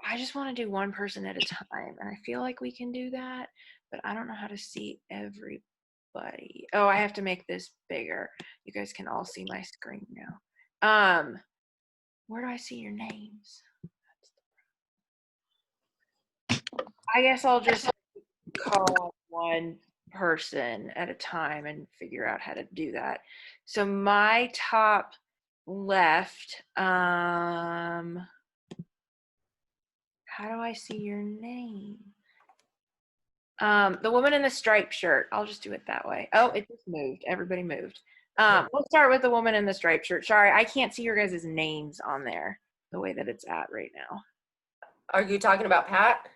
I just want to do one person at a time, and I feel like we can do that, but I don't know how to see everybody. Oh, I have to make this bigger. You guys can all see my screen now. Where do I see your names? I guess I'll just call one person at a time and figure out how to do that. So my top left, how do I see your name? The woman in the striped shirt. I'll just do it that way. Oh, it just moved. Everybody moved. We'll start with the woman in the striped shirt. Sorry, I can't see your guys' names on there the way that it's at right now. Are you talking about Pat?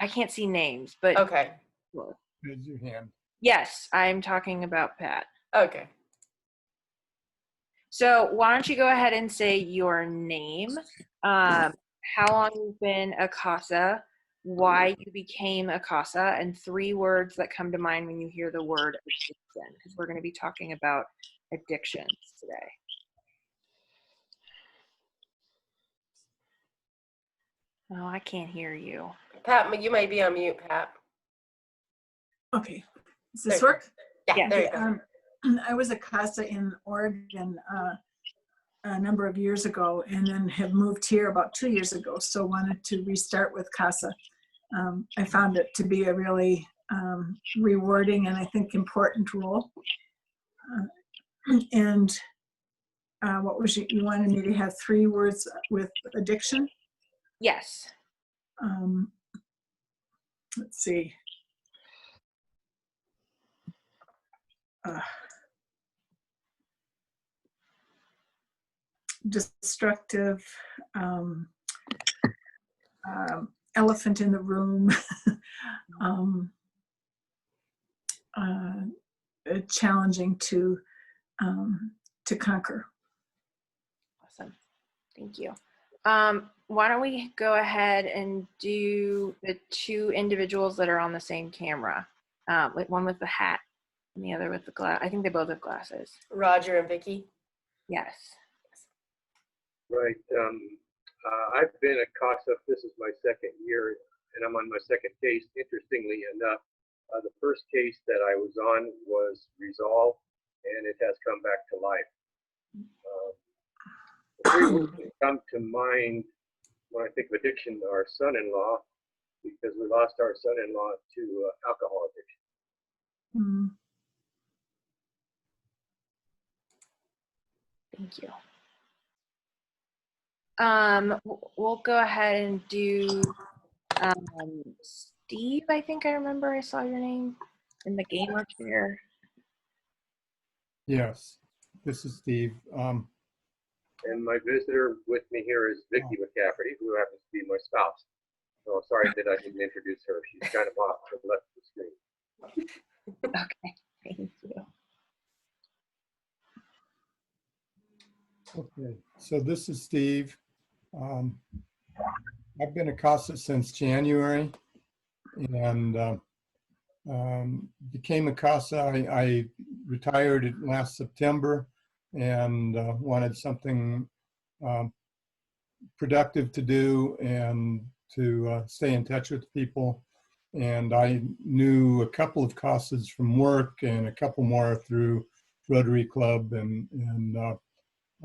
I can't see names, but Okay. Raise your hand. yes, I'm talking about Pat. Okay. So why don't you go ahead and say your name, how long you've been a CASA, why you became a CASA, and 3 words that come to mind when you hear the word addiction, because we're going to be talking about addictions today. Oh, I can't hear you. Pat, you may be on mute, Pat. Okay. Does this work? Yeah, Yeah. there you go. I was a CASA in Oregon a number of years ago, and then have moved here about 2 years ago. So wanted to restart with CASA. I found it to be a really rewarding and I think important role. What was you wanted me to have 3 words with addiction? Yes. Let's see. Destructive, elephant in the room, challenging to conquer. Awesome. Thank you. Why don't we go ahead and do the 2 individuals that are on the same camera, one with the hat and the other with the glass. I think they both have glasses. Roger and Vicky. Yes. Right. I've been at CASA. This is my 2nd year, and I'm on my 2nd case. Interestingly enough, the first case that I was on was resolved, and it has come back to life. The 3 words that come to mind when I think of addiction are son-in-law, because we lost our son-in-law to alcohol addiction. Thank you. We'll go ahead and do Steve. I think I remember I saw your name in the gamer chair. Yes, this is Steve. And my visitor with me here is Vicky McCafferty, who happens to be my spouse. So sorry that I didn't introduce her. She's kind of off to the left of the screen. Okay, thank you. Okay, so this is Steve. I've been a CASA since January and became a CASA. I retired last September and wanted something productive to do and to stay in touch with people. And I knew a couple of CASAs from work and a couple more through Rotary Club, and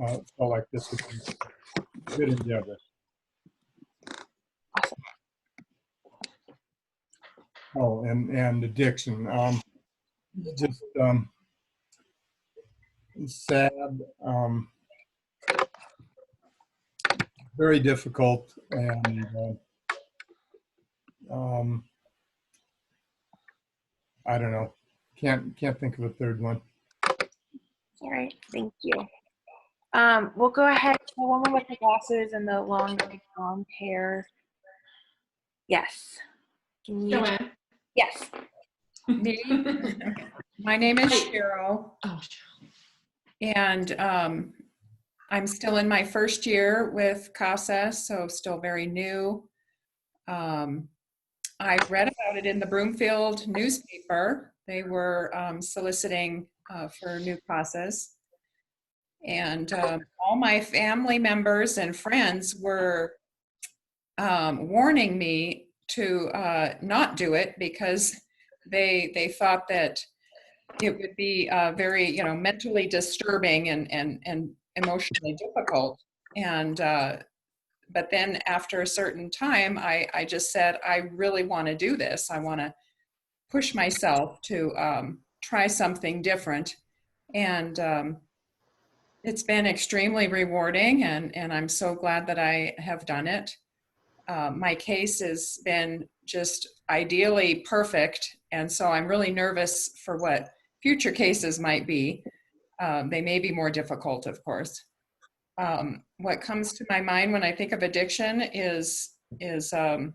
felt like this would be a good endeavor. Oh, and addiction. Just sad, very difficult, and I don't know. Can't think of a third one. All right, thank you. We'll go ahead to the woman with the glasses and the long blonde hair. Yes. Can you? Joanne. Yes. Me? My name is Cheryl. Oh, And I'm still in my 1st year with CASA, so still very new. I read about it in the Broomfield newspaper. They were soliciting for new CASAs. And all my family members and friends were warning me to not do it because they thought that it would be very, mentally disturbing and emotionally difficult. And but then after a certain time, I just said, I really want to do this. I want to push myself to try something different. And it's been extremely rewarding, and I'm so glad that I have done it. My case has been just ideally perfect, and so I'm really nervous for what future cases might be. They may be more difficult, of course. What comes to my mind when I think of addiction is a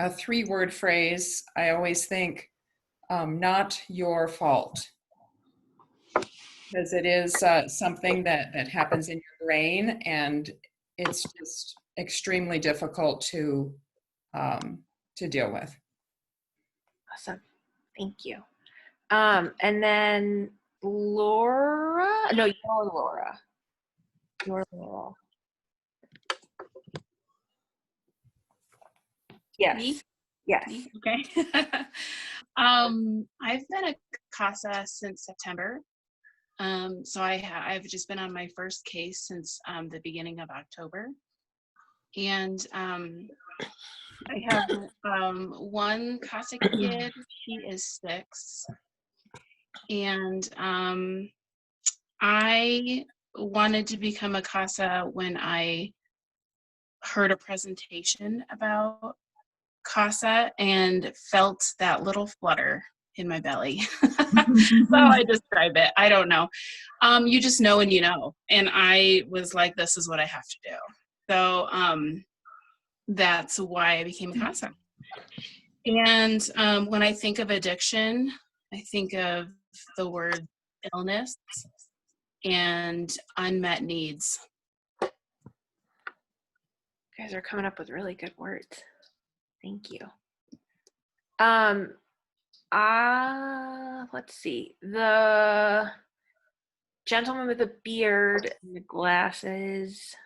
3-word phrase. I always think, not your fault, because it is something that happens in your brain, and it's just extremely difficult to deal with. Awesome. Thank you. And then Laura, no, you're Laura. You're Laura. Yes. Me? Yes. Me? Okay. I've been a CASA since September. So I've just been on my first case since the beginning of October. And I have one CASA kid. She is 6. And I wanted to become a CASA when I heard a presentation about CASA and felt that little flutter in my belly. That's how I describe it. I don't know. You just know when you know. And I was like, this is what I have to do. So that's why I became a CASA. And when I think of addiction, I think of the word illness and unmet needs. You guys are coming up with really good words. Thank you. Let's see. The gentleman with the beard and the glasses.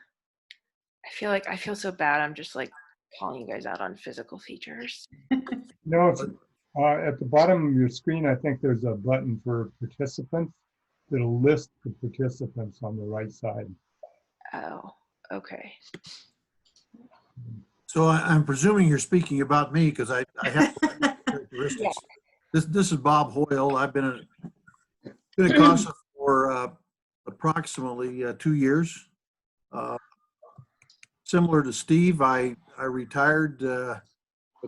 I feel so bad. I'm just like calling you guys out on physical features. No, at the bottom of your screen, I think there's a button for participants. It'll list the participants on the right side. Oh, okay. So I'm presuming you're speaking about me because I have characteristics. Yeah. This is Bob Hoyle. I've been a CASA for approximately 2 years. Similar to Steve, I retired a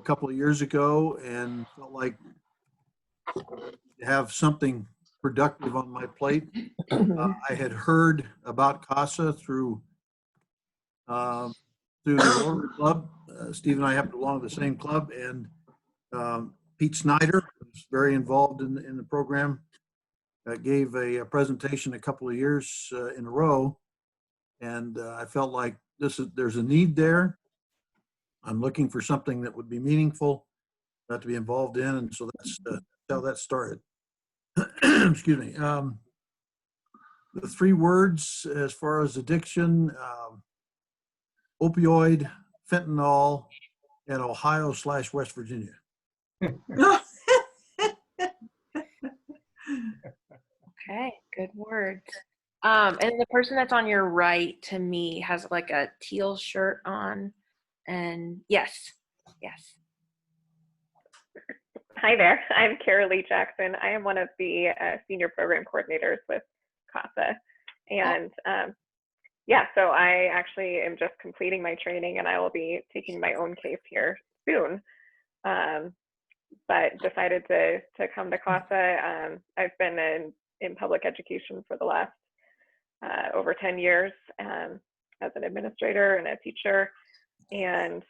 couple of years ago and felt like to have something productive on my plate. I had heard about CASA through the Rotary Club. Steve and I happen to belong to the same club, and Pete Snyder was very involved in the program. Gave a presentation a couple of years in a row, and I felt like there's a need there. I'm looking for something that would be meaningful, to be involved in, and so that's how that started. Excuse me. The 3 words as far as addiction: opioid, fentanyl, and Ohio/West Virginia. Okay, good words. And the person that's on your right to me has like a teal shirt on. And yes. Hi there, I'm Carolee Jackson. I am one of the senior program coordinators with CASA. And so I actually am just completing my training and I will be taking my own case here soon. But decided to come to CASA. I've been in public education for the last over 10 years as an administrator and a teacher, and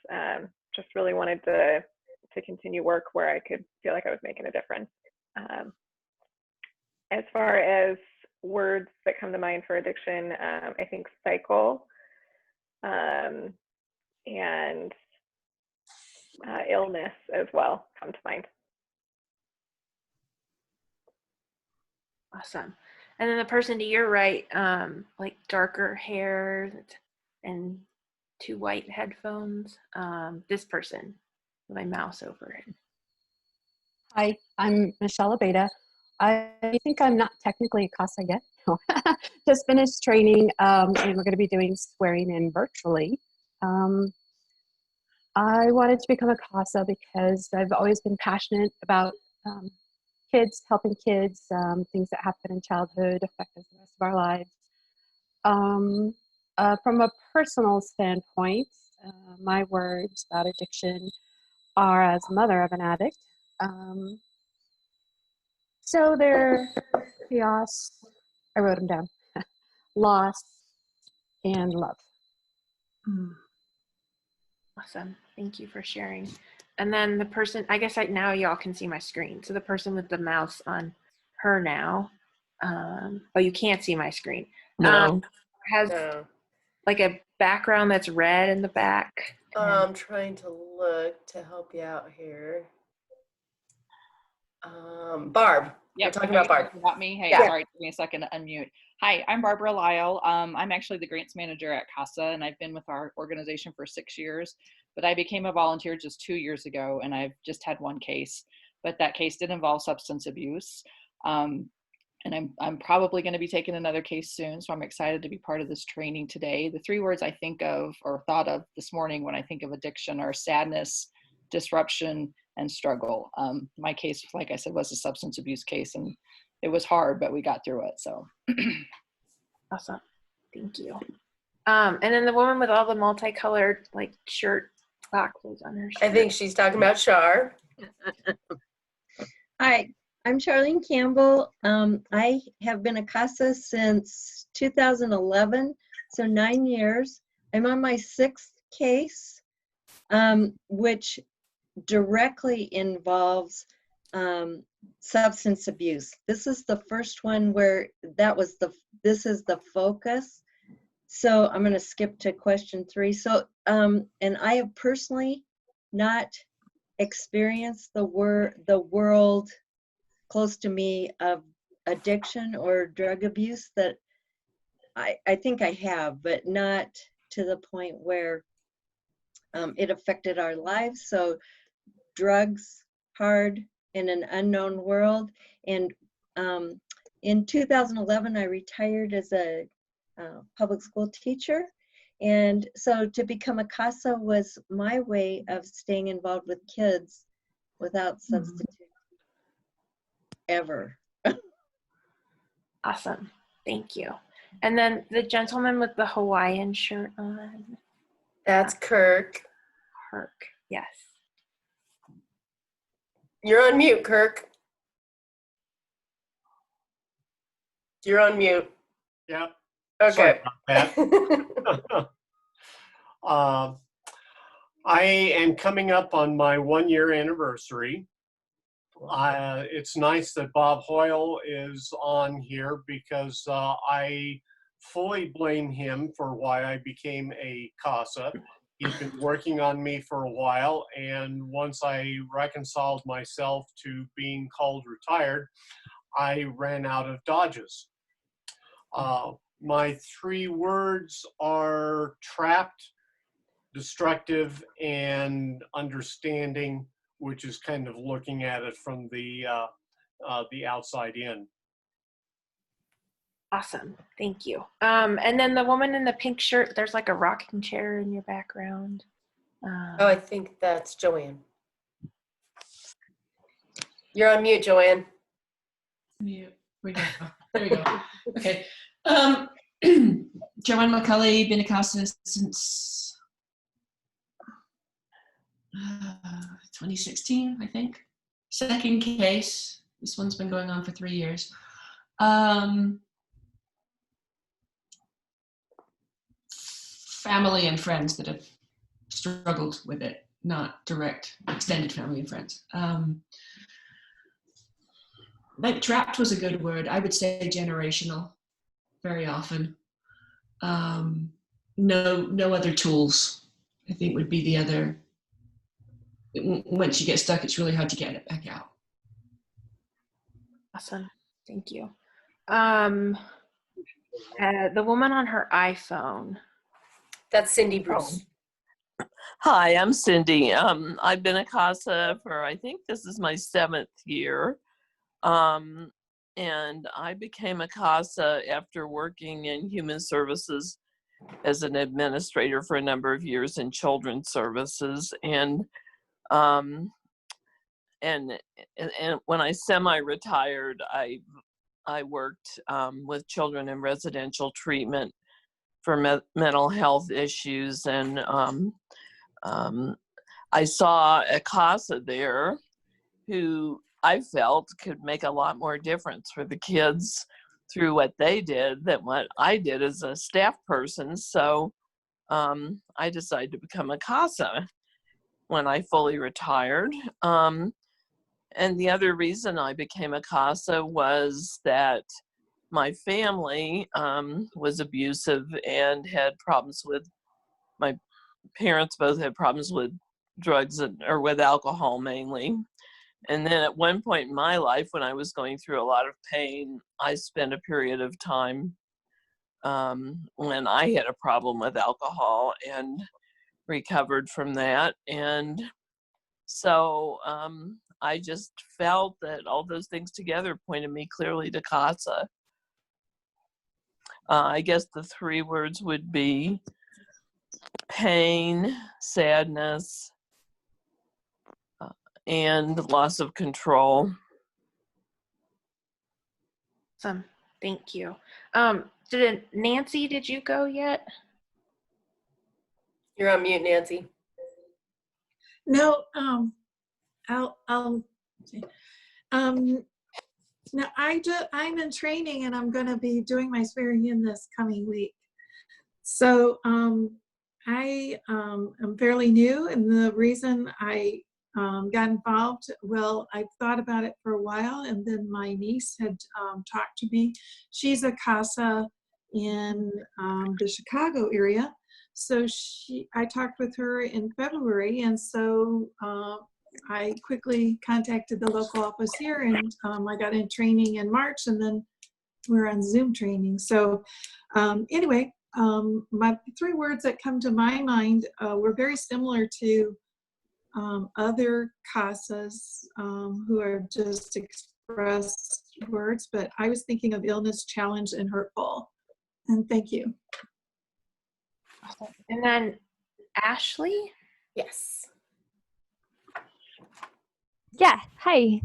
just really wanted to continue work where I could feel like I was making a difference. As far as words that come to mind for addiction, I think cycle and illness as well come to mind. Awesome. And then the person to your right, like darker hair and 2 white headphones. This person with my mouse over it. Hi, I'm Michelle Abeda. I think I'm not technically a CASA yet. Just finished training, and we're going to be doing swearing in virtually. I wanted to become a CASA because I've always been passionate about kids, helping kids, things that happen in childhood affect us the rest of our lives. From a personal standpoint, my words about addiction are as mother of an addict. So they're chaos, I wrote them down, loss, and love. Awesome. Thank you for sharing. And then the person, I guess now y'all can see my screen. So the person with the mouse on her now, oh, you can't see my screen. No. Has No. like a background that's red in the back. I'm trying to look to help you out here. Barb. You're talking about Barb. About me? Hey, Yeah. sorry, give me a second to unmute. Hi, I'm Barbara Lyle. I'm actually the grants manager at CASA, and I've been with our organization for 6 years, but I became a volunteer just 2 years ago, and I've just had one case, but that case did involve substance abuse. And I'm probably going to be taking another case soon, so I'm excited to be part of this training today. The 3 words I think of or thought of this morning when I think of addiction are sadness, disruption, and struggle. My case, like I said, was a substance abuse case, and it was hard, but we got through it. So Awesome. Thank you. And then the woman with all the multicolored like shirt boxes on her shirt. I think she's talking about Shar. Hi, I'm Charlene Campbell. I have been a CASA since 2011, so 9 years. I'm on my 6th case, which directly involves substance abuse. This is the first one where this is the focus. So I'm going to skip to question 3. So, and I have personally not experienced the world close to me of addiction or drug abuse that I think I have, but not to the point where it affected our lives. So drugs, hard, in an unknown world. And in 2011, I retired as a public school teacher. And so to become a CASA was my way of staying involved with kids without substitute ever. Awesome. Thank you. And then the gentleman with the Hawaiian shirt on. That's Kirk. Kirk. Yes. You're on mute, Kirk. You're on mute. Yeah. Okay. I am coming up on my 1-year anniversary. It's nice that Bob Hoyle is on here because I fully blame him for why I became a CASA. He's been working on me for a while, and once I reconciled myself to being called retired, I ran out of dodges. My 3 words are trapped, destructive, and understanding, which is kind of looking at it from the outside in. Awesome. Thank you. And then the woman in the pink shirt, there's like a rocking chair in your background. Oh, I think that's Joanne. You're on mute, Joanne. Mute. We go. There we go. Okay. Joanne McCulley, been a CASA since 2016, I think. 2nd case. This one's been going on for 3 years. Family and friends that have struggled with it, not direct extended family and friends. Like trapped was a good word. I would say generational very often. No other tools, I think, would be the other. Once you get stuck, it's really hard to get it back out. Awesome. Thank you. The woman on her iPhone. That's Cindy Bruce. Hi, I'm Cindy. I've been a CASA for, I think this is my 7th year. And I became a CASA after working in human services as an administrator for a number of years in children's services. And when I semi-retired, I worked with children in residential treatment for mental health issues, and I saw a CASA there who I felt could make a lot more difference for the kids through what they did than what I did as a staff person. So I decided to become a CASA when I fully retired. And the other reason I became a CASA was that my family was abusive and had problems with, my parents both had problems with drugs or with alcohol mainly. And then at one point in my life, when I was going through a lot of pain, I spent a period of time when I had a problem with alcohol and recovered from that. And so I just felt that all those things together pointed me clearly to CASA. I guess the 3 words would be pain, sadness, and loss of control. Awesome. Thank you. Nancy, did you go yet? You're on mute, Nancy. No, now I'm in training and I'm going to be doing my swearing in this coming week. So I am fairly new, and the reason I got involved, well, I've thought about it for a while, and then my niece had talked to me. She's a CASA in the Chicago area. So I talked with her in February, and so I quickly contacted the local office here, and I got in training in March, and then we're on Zoom training. So anyway, my 3 words that come to my mind were very similar to other CASAs who are just expressed words, but I was thinking of illness, challenge, and hurtful. And thank you. And then Ashley? Yes. Yeah, hi.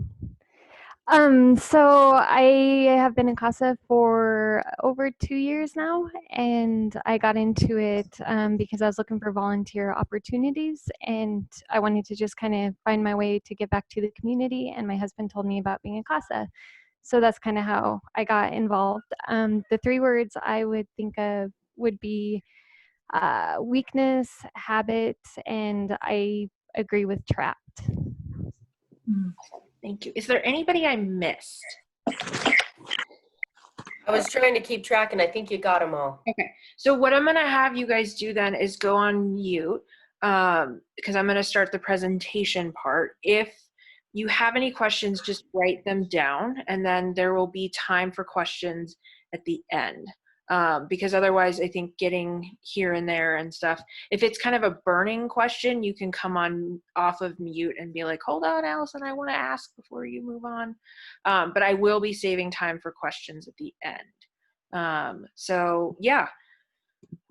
So I have been in CASA for over 2 years now, and I got into it because I was looking for volunteer opportunities, and I wanted to just kind of find my way to give back to the community, and my husband told me about being a CASA. So that's kind of how I got involved. The 3 words I would think of would be weakness, habit, and I agree with trapped. Thank you. Is there anybody I missed? I was trying to keep track, and I think you got them all. Okay. So what I'm going to have you guys do then is go on mute because I'm going to start the presentation part. If you have any questions, just write them down, and then there will be time for questions at the end. Because otherwise I think getting here and there and stuff, if it's kind of a burning question, you can come on off of mute and be like, hold on, Allison, I want to ask before you move on. But I will be saving time for questions at the end. So yeah,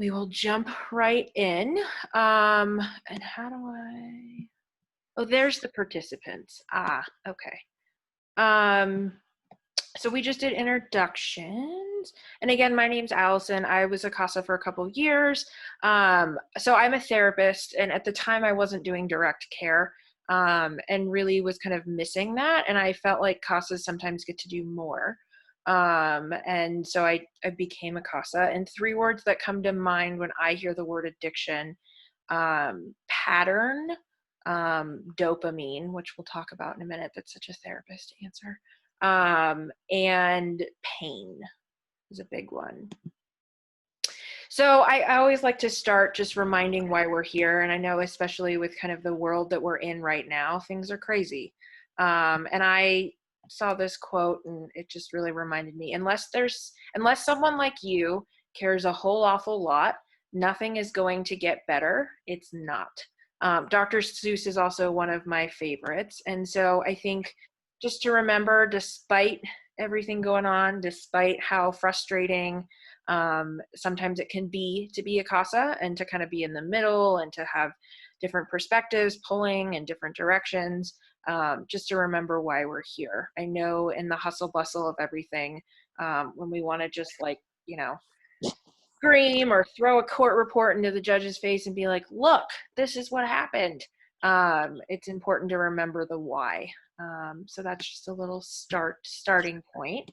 we will jump right in. And how do I, oh, there's the participants. Okay. So we just did introductions. And again, my name's Allison. I was a CASA for a couple of years. So I'm a therapist, and at the time I wasn't doing direct care and really was kind of missing that. And I felt like CASAs sometimes get to do more. And so I became a CASA. And 3 words that come to mind when I hear the word addiction: pattern, dopamine, which we'll talk about in a minute. That's such a therapist answer. And pain is a big one. So I always like to start just reminding why we're here. And I know especially with kind of the world that we're in right now, things are crazy. And I saw this quote and it just really reminded me, unless someone like you cares a whole awful lot, nothing is going to get better. It's not. Dr. Seuss is also one of my favorites. And so I think just to remember, despite everything going on, despite how frustrating sometimes it can be to be a CASA, and to kind of be in the middle and to have different perspectives pulling in different directions, just to remember why we're here. I know in the hustle bustle of everything, when we want to just scream or throw a court report into the judge's face and be like, look, this is what happened. It's important to remember the why. So that's just a little starting point.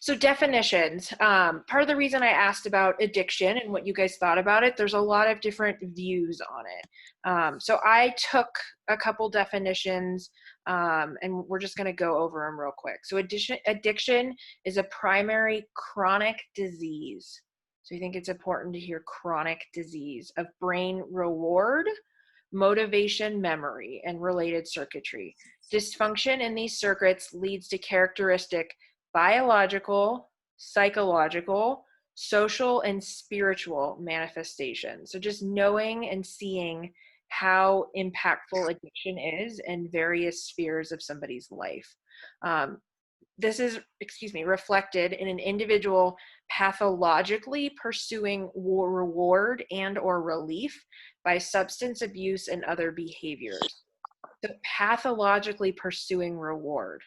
So definitions, part of the reason I asked about addiction and what you guys thought about it, there's a lot of different views on it. So I took a couple definitions and we're just gonna go over them real quick. So addiction is a primary chronic disease. So I think it's important to hear chronic disease of brain reward, motivation, memory, and related circuitry. Dysfunction in these circuits leads to characteristic biological, psychological, social, and spiritual manifestations. So just knowing and seeing how impactful addiction is in various spheres of somebody's life. This is, reflected in an individual pathologically pursuing reward and or relief by substance abuse and other behaviors. So pathologically pursuing reward.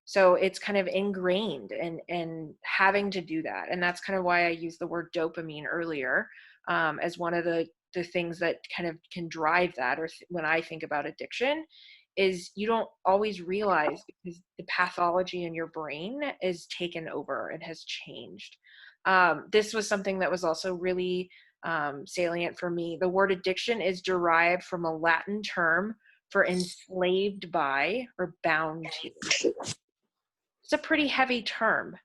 So it's kind of ingrained in having to do that. And that's kind of why I used the word dopamine earlier as one of the things that kind of can drive that, or when I think about addiction, is you don't always realize because the pathology in your brain is taken over and has changed. This was something that was also really salient for me. The word addiction is derived from a Latin term for enslaved by or bound to. It's a pretty heavy term.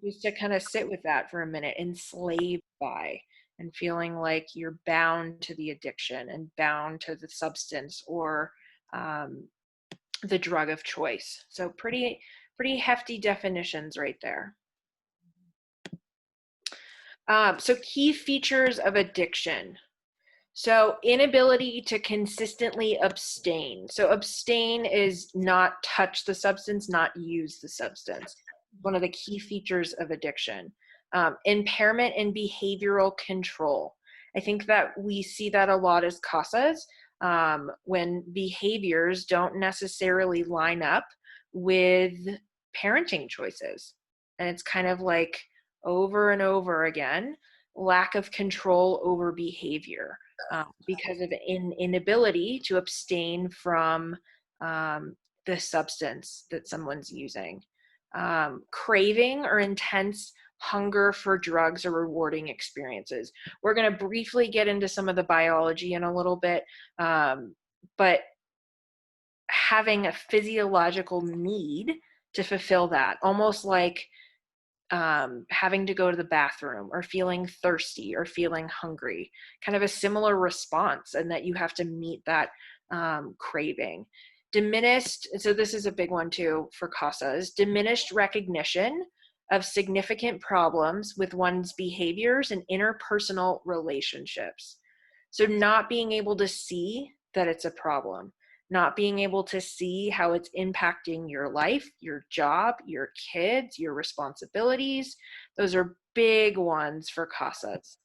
Just to kind of sit with that for a minute, enslaved by, and feeling like you're bound to the addiction and bound to the substance or the drug of choice. So pretty hefty definitions right there. So key features of addiction. So inability to consistently abstain. So abstain is not touch the substance, not use the substance. One of the key features of addiction. Impairment in behavioral control. I think that we see that a lot as CASAs when behaviors don't necessarily line up with parenting choices. And it's kind of like over and over again, lack of control over behavior. Because of inability to abstain from the substance that someone's using. Craving or intense hunger for drugs or rewarding experiences. We're going to briefly get into some of the biology in a little bit, but having a physiological need to fulfill that, almost like having to go to the bathroom or feeling thirsty or feeling hungry, kind of a similar response, and that you have to meet that craving. Diminished, so this is a big one too for CASAs, diminished recognition of significant problems with one's behaviors and interpersonal relationships. So not being able to see that it's a problem, not being able to see how it's impacting your life, your job, your kids, your responsibilities. Those are big ones for CASAs.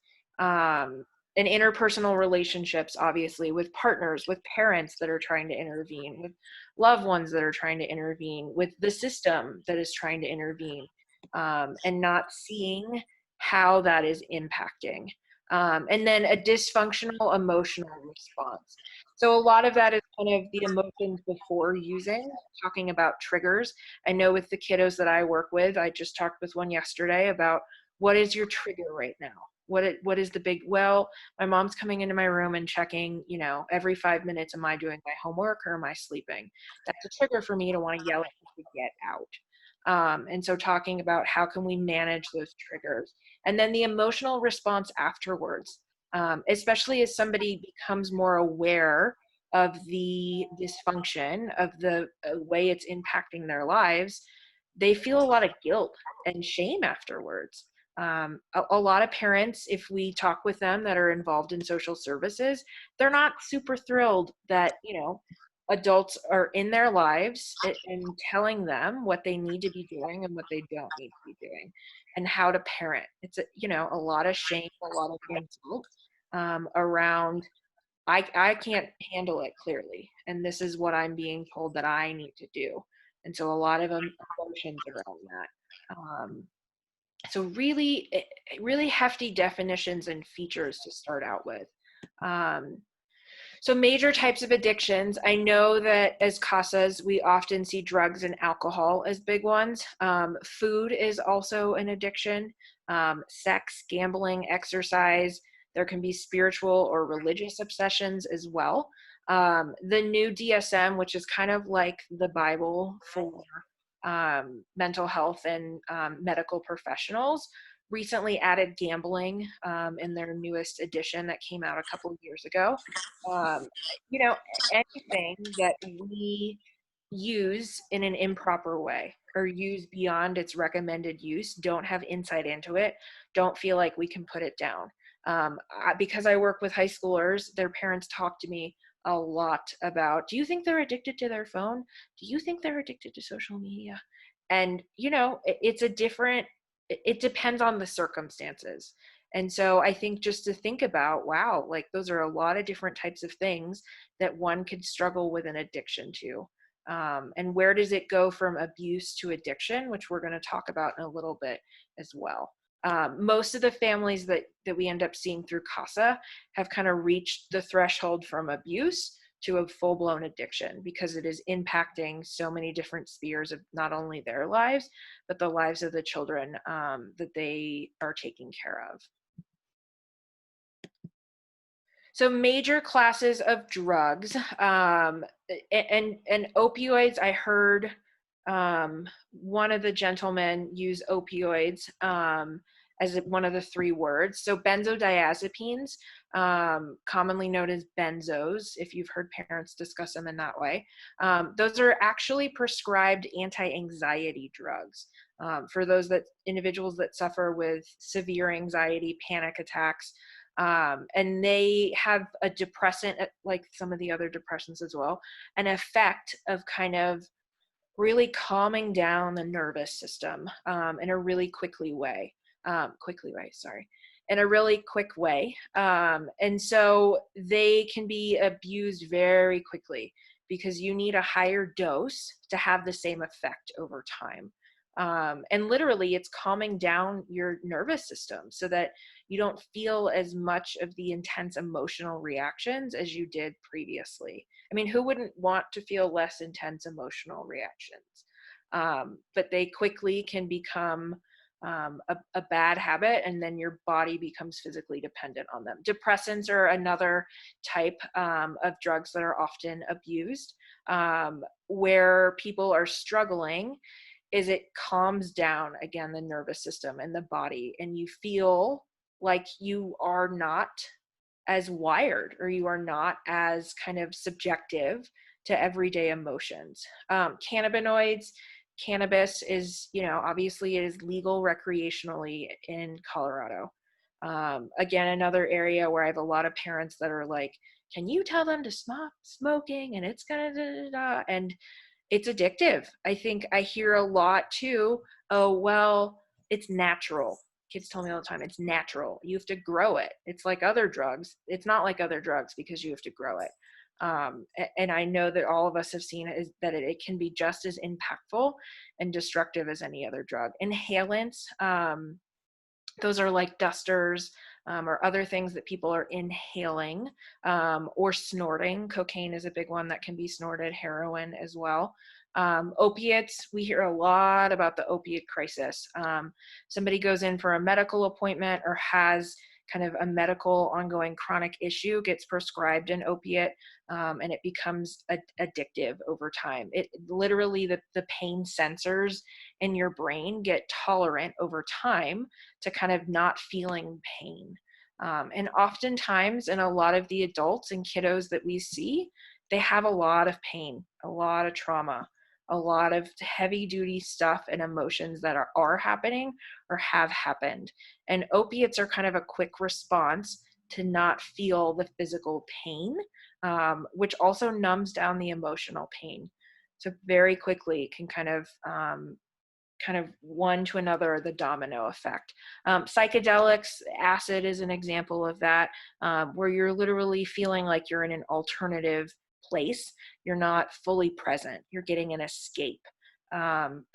And interpersonal relationships, obviously, with partners, with parents that are trying to intervene, with loved ones that are trying to intervene, with the system that is trying to intervene, and not seeing how that is impacting. And then a dysfunctional emotional response. So a lot of that is kind of the emotions before using, talking about triggers. I know with the kiddos that I work with, I just talked with one yesterday about what is your trigger right now? What is the big, well, my mom's coming into my room and checking, every 5 minutes, am I doing my homework or am I sleeping? That's a trigger for me to want to yell at you to get out. And so talking about how can we manage those triggers, and then the emotional response afterwards, especially as somebody becomes more aware of the dysfunction, of the way it's impacting their lives, they feel a lot of guilt and shame afterwards. A lot of parents, if we talk with them that are involved in social services, they're not super thrilled that, adults are in their lives and telling them what they need to be doing and what they don't need to be doing and how to parent. It's a lot of shame, a lot of guilt around, I can't handle it clearly, and this is what I'm being told that I need to do. And so a lot of emotions around that. So really hefty definitions and features to start out with. So major types of addictions. I know that as CASAs, we often see drugs and alcohol as big ones. Food is also an addiction. Sex, gambling, exercise. There can be spiritual or religious obsessions as well. The new DSM, which is kind of like the Bible for mental health and medical professionals, recently added gambling in their newest edition that came out a couple of years ago. Anything that we use in an improper way or use beyond its recommended use, don't have insight into it, don't feel like we can put it down. Because I work with high schoolers, their parents talk to me a lot about, do you think they're addicted to their phone? Do you think they're addicted to social media? And, it depends on the circumstances. And so I think just to think about, wow, like those are a lot of different types of things that one could struggle with an addiction to. And where does it go from abuse to addiction, which we're going to talk about in a little bit as well. Most of the families that we end up seeing through CASA have kind of reached the threshold from abuse to a full-blown addiction, because it is impacting so many different spheres of not only their lives, but the lives of the children that they are taking care of. So major classes of drugs, and opioids. I heard one of the gentlemen use opioids as one of the three words. So benzodiazepines, commonly known as benzos, if you've heard parents discuss them in that way. Those are actually prescribed anti-anxiety drugs for those individuals that suffer with severe anxiety, panic attacks. And they have a depressant, like some of the other depressants as well, an effect of kind of really calming down the nervous system in a really quick way. And so they can be abused very quickly because you need a higher dose to have the same effect over time. And literally it's calming down your nervous system so that you don't feel as much of the intense emotional reactions as you did previously. I mean, who wouldn't want to feel less intense emotional reactions? But they quickly can become a bad habit, and then your body becomes physically dependent on them. Depressants are another type of drugs that are often abused, where people are struggling. Is it calms down, again, the nervous system and the body, and you feel like you are not as wired, or you are not as kind of subjective to everyday emotions. Cannabinoids, cannabis is, obviously it is legal recreationally in Colorado. Again, another area where I have a lot of parents that are like, can you tell them to stop smoking and it's gonna da, da, da. And it's addictive. I think I hear a lot too, oh, well, it's natural. Kids tell me all the time, it's natural. You have to grow it. It's like other drugs. It's not like other drugs because you have to grow it. And I know that all of us have seen that it can be just as impactful and destructive as any other drug. Inhalants, those are like dusters or other things that people are inhaling or snorting. Cocaine is a big one that can be snorted, heroin as well. Opiates, we hear a lot about the opiate crisis. Somebody goes in for a medical appointment or has kind of a medical ongoing chronic issue, gets prescribed an opiate, and it becomes addictive over time. It literally, the pain sensors in your brain get tolerant over time to kind of not feeling pain. And oftentimes in a lot of the adults and kiddos that we see, they have a lot of pain, a lot of trauma, a lot of heavy duty stuff and emotions that are happening or have happened. And opiates are kind of a quick response to not feel the physical pain, which also numbs down the emotional pain. So very quickly can kind of one to another, the domino effect. Psychedelics, acid is an example of that, where you're literally feeling like you're in an alternative place. You're not fully present. You're getting an escape.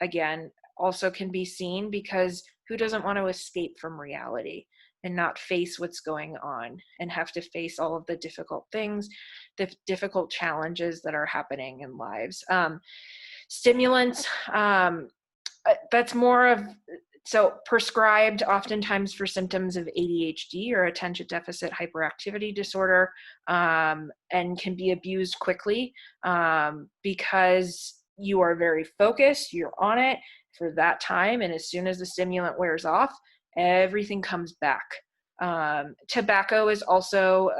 Again, also can be seen because who doesn't want to escape from reality and not face what's going on and have to face all of the difficult things, the difficult challenges that are happening in lives. Stimulants, that's more of, so prescribed oftentimes for symptoms of ADHD or attention deficit hyperactivity disorder, and can be abused quickly because you are very focused, you're on it for that time, and as soon as the stimulant wears off, everything comes back. Tobacco is also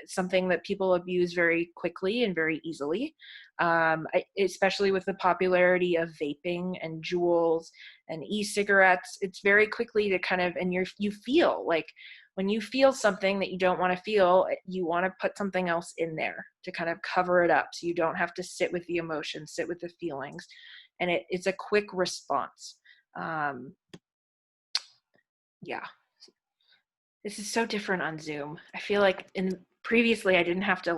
something that people abuse very quickly and very easily, especially with the popularity of vaping and Juuls and e-cigarettes. It's very quickly to kind of, and you feel like when you feel something that you don't want to feel, you want to put something else in there to kind of cover it up so you don't have to sit with the emotions, sit with the feelings, and it's a quick response. Yeah. This is so different on Zoom. I feel like previously I didn't have to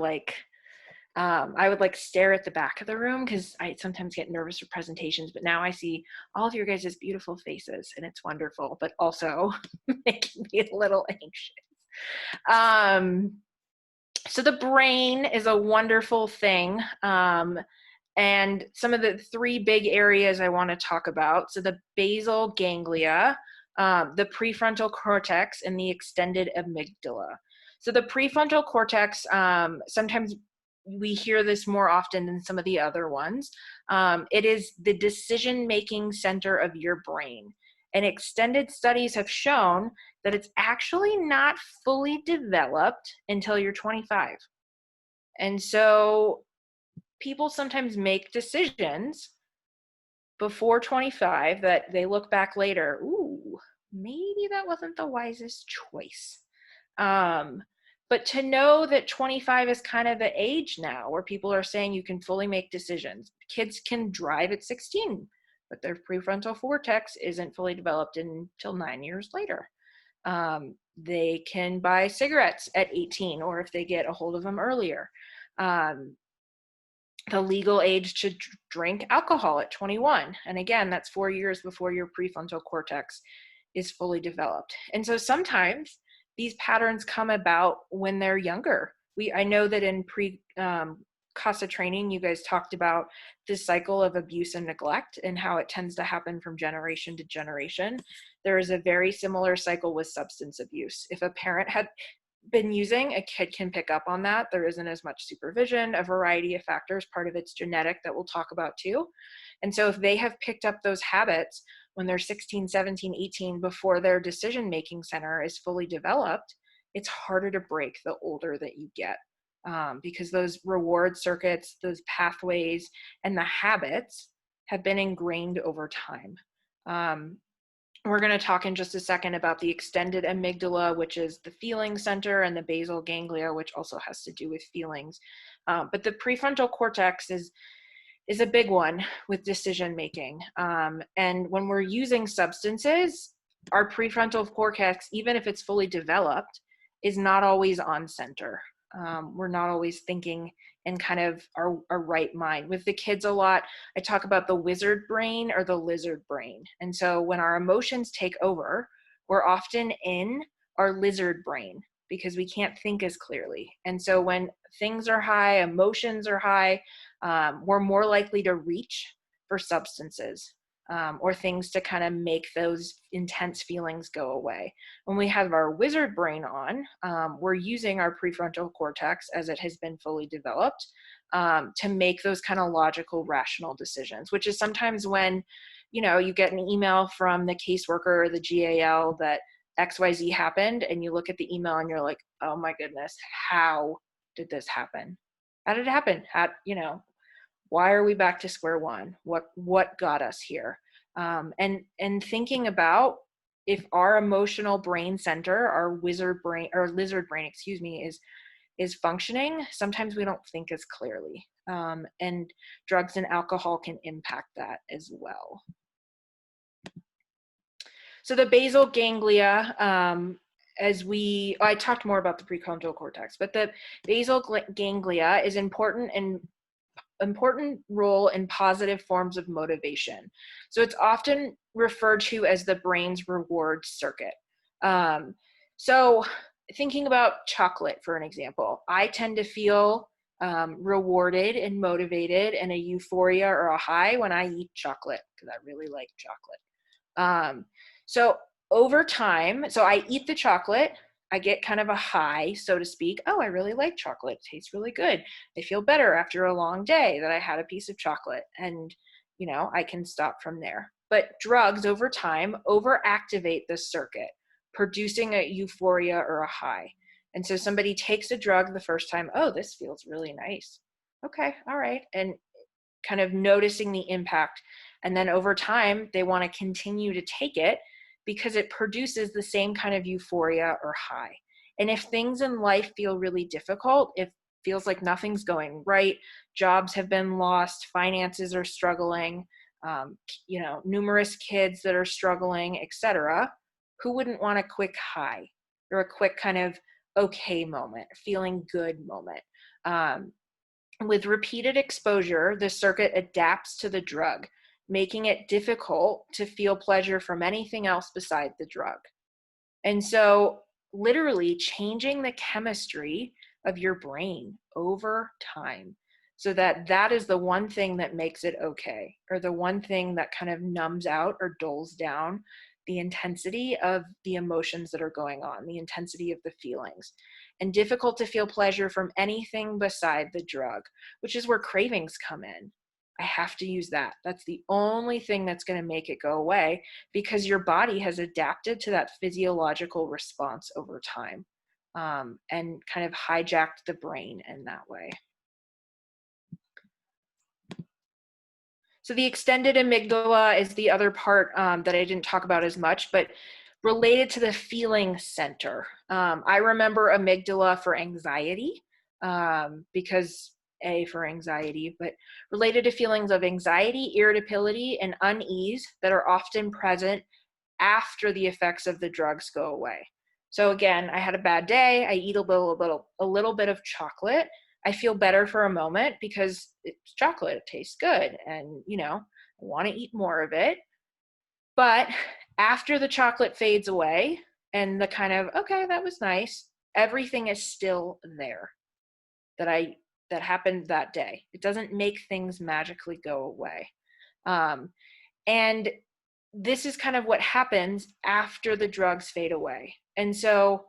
I would stare at the back of the room because I sometimes get nervous for presentations, but now I see all of your guys' beautiful faces and it's wonderful, but also making me a little anxious. So the brain is a wonderful thing. And some of the three big areas I want to talk about. So the basal ganglia, the prefrontal cortex, and the extended amygdala. So the prefrontal cortex, sometimes we hear this more often than some of the other ones. It is the decision-making center of your brain. And extended studies have shown that it's actually not fully developed until you're 25. And so people sometimes make decisions before 25 that they look back later, ooh, maybe that wasn't the wisest choice. But to know that 25 is kind of the age now where people are saying you can fully make decisions. Kids can drive at 16, but their prefrontal cortex isn't fully developed until 9 years later. They can buy cigarettes at 18, or if they get a hold of them earlier. The legal age to drink alcohol at 21. And again, that's 4 years before your prefrontal cortex is fully developed. And so sometimes these patterns come about when they're younger. I know that in CASA training, you guys talked about this cycle of abuse and neglect and how it tends to happen from generation to generation. There is a very similar cycle with substance abuse. If a parent had been using, a kid can pick up on that. There isn't as much supervision, a variety of factors. Part of it's genetic that we'll talk about too. And so if they have picked up those habits when they're 16, 17, 18, before their decision-making center is fully developed, it's harder to break the older that you get, because those reward circuits, those pathways, and the habits have been ingrained over time. We're going to talk in just a second about the extended amygdala, which is the feeling center, and the basal ganglia, which also has to do with feelings. But the prefrontal cortex is a big one with decision making. And when we're using substances, our prefrontal cortex, even if it's fully developed, is not always on center. We're not always thinking in kind of our right mind. With the kids a lot, I talk about the wizard brain or the lizard brain. And so when our emotions take over, we're often in our lizard brain because we can't think as clearly. And so when things are high, emotions are high, we're more likely to reach for substances or things to kind of make those intense feelings go away. When we have our wizard brain on, we're using our prefrontal cortex as it has been fully developed to make those kind of logical, rational decisions, which is sometimes when, you get an email from the caseworker or the GAL that XYZ happened, and you look at the email and you're like, oh my goodness, how did this happen? How did it happen? Why are we back to square one? What got us here? And thinking about if our emotional brain center, our lizard brain, excuse me, is functioning, sometimes we don't think as clearly. And drugs and alcohol can impact that as well. So the basal ganglia, I talked more about the prefrontal cortex, but the basal ganglia is important role in positive forms of motivation. So it's often referred to as the brain's reward circuit. So thinking about chocolate, for an example, I tend to feel rewarded and motivated and a euphoria or a high when I eat chocolate, because I really like chocolate. So over time, so I eat the chocolate, I get kind of a high, so to speak. Oh, I really like chocolate. It tastes really good. I feel better after a long day that I had a piece of chocolate, and I can stop from there. But drugs over time overactivate the circuit, producing a euphoria or a high. And so somebody takes a drug the first time, oh, this feels really nice. Okay, all right. And kind of noticing the impact. And then over time, they want to continue to take it because it produces the same kind of euphoria or high. And if things in life feel really difficult, if it feels like nothing's going right, jobs have been lost, finances are struggling, numerous kids that are struggling, etc., who wouldn't want a quick high or a quick kind of okay moment, feeling good moment? With repeated exposure, the circuit adapts to the drug, making it difficult to feel pleasure from anything else beside the drug. And so literally changing the chemistry of your brain over time so that is the one thing that makes it okay, or the one thing that kind of numbs out or dulls down the intensity of the emotions that are going on, the intensity of the feelings. And difficult to feel pleasure from anything beside the drug, which is where cravings come in. I have to use that. That's the only thing that's going to make it go away, because your body has adapted to that physiological response over time, and kind of hijacked the brain in that way. So the extended amygdala is the other part that I didn't talk about as much, but related to the feeling center. I remember amygdala for anxiety, because for anxiety, but related to feelings of anxiety, irritability, and unease that are often present after the effects of the drugs go away. So again, I had a bad day, I eat a little bit of chocolate, I feel better for a moment because it's chocolate, it tastes good, and I want to eat more of it. But after the chocolate fades away and the kind of, okay, that was nice, everything is still there that happened that day. It doesn't make things magically go away. And this is kind of what happens after the drugs fade away. And so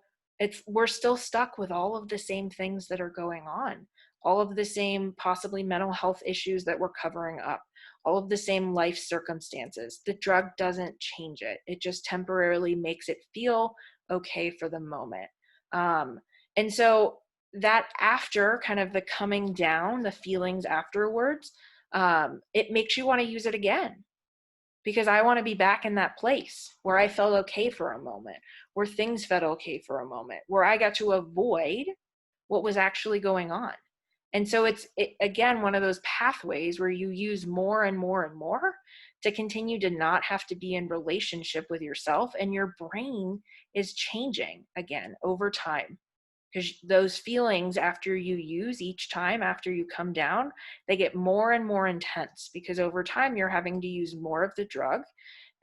we're still stuck with all of the same things that are going on, all of the same possibly mental health issues that we're covering up, all of the same life circumstances. The drug doesn't change it. It just temporarily makes it feel okay for the moment. And so that after kind of the coming down, the feelings afterwards, it makes you want to use it again. Because I want to be back in that place where I felt okay for a moment, where things felt okay for a moment, where I got to avoid what was actually going on. And so it's again, one of those pathways where you use more and more and more to continue to not have to be in relationship with yourself, and your brain is changing again over time. Because those feelings after you use each time, after you come down, they get more and more intense, because over time you're having to use more of the drug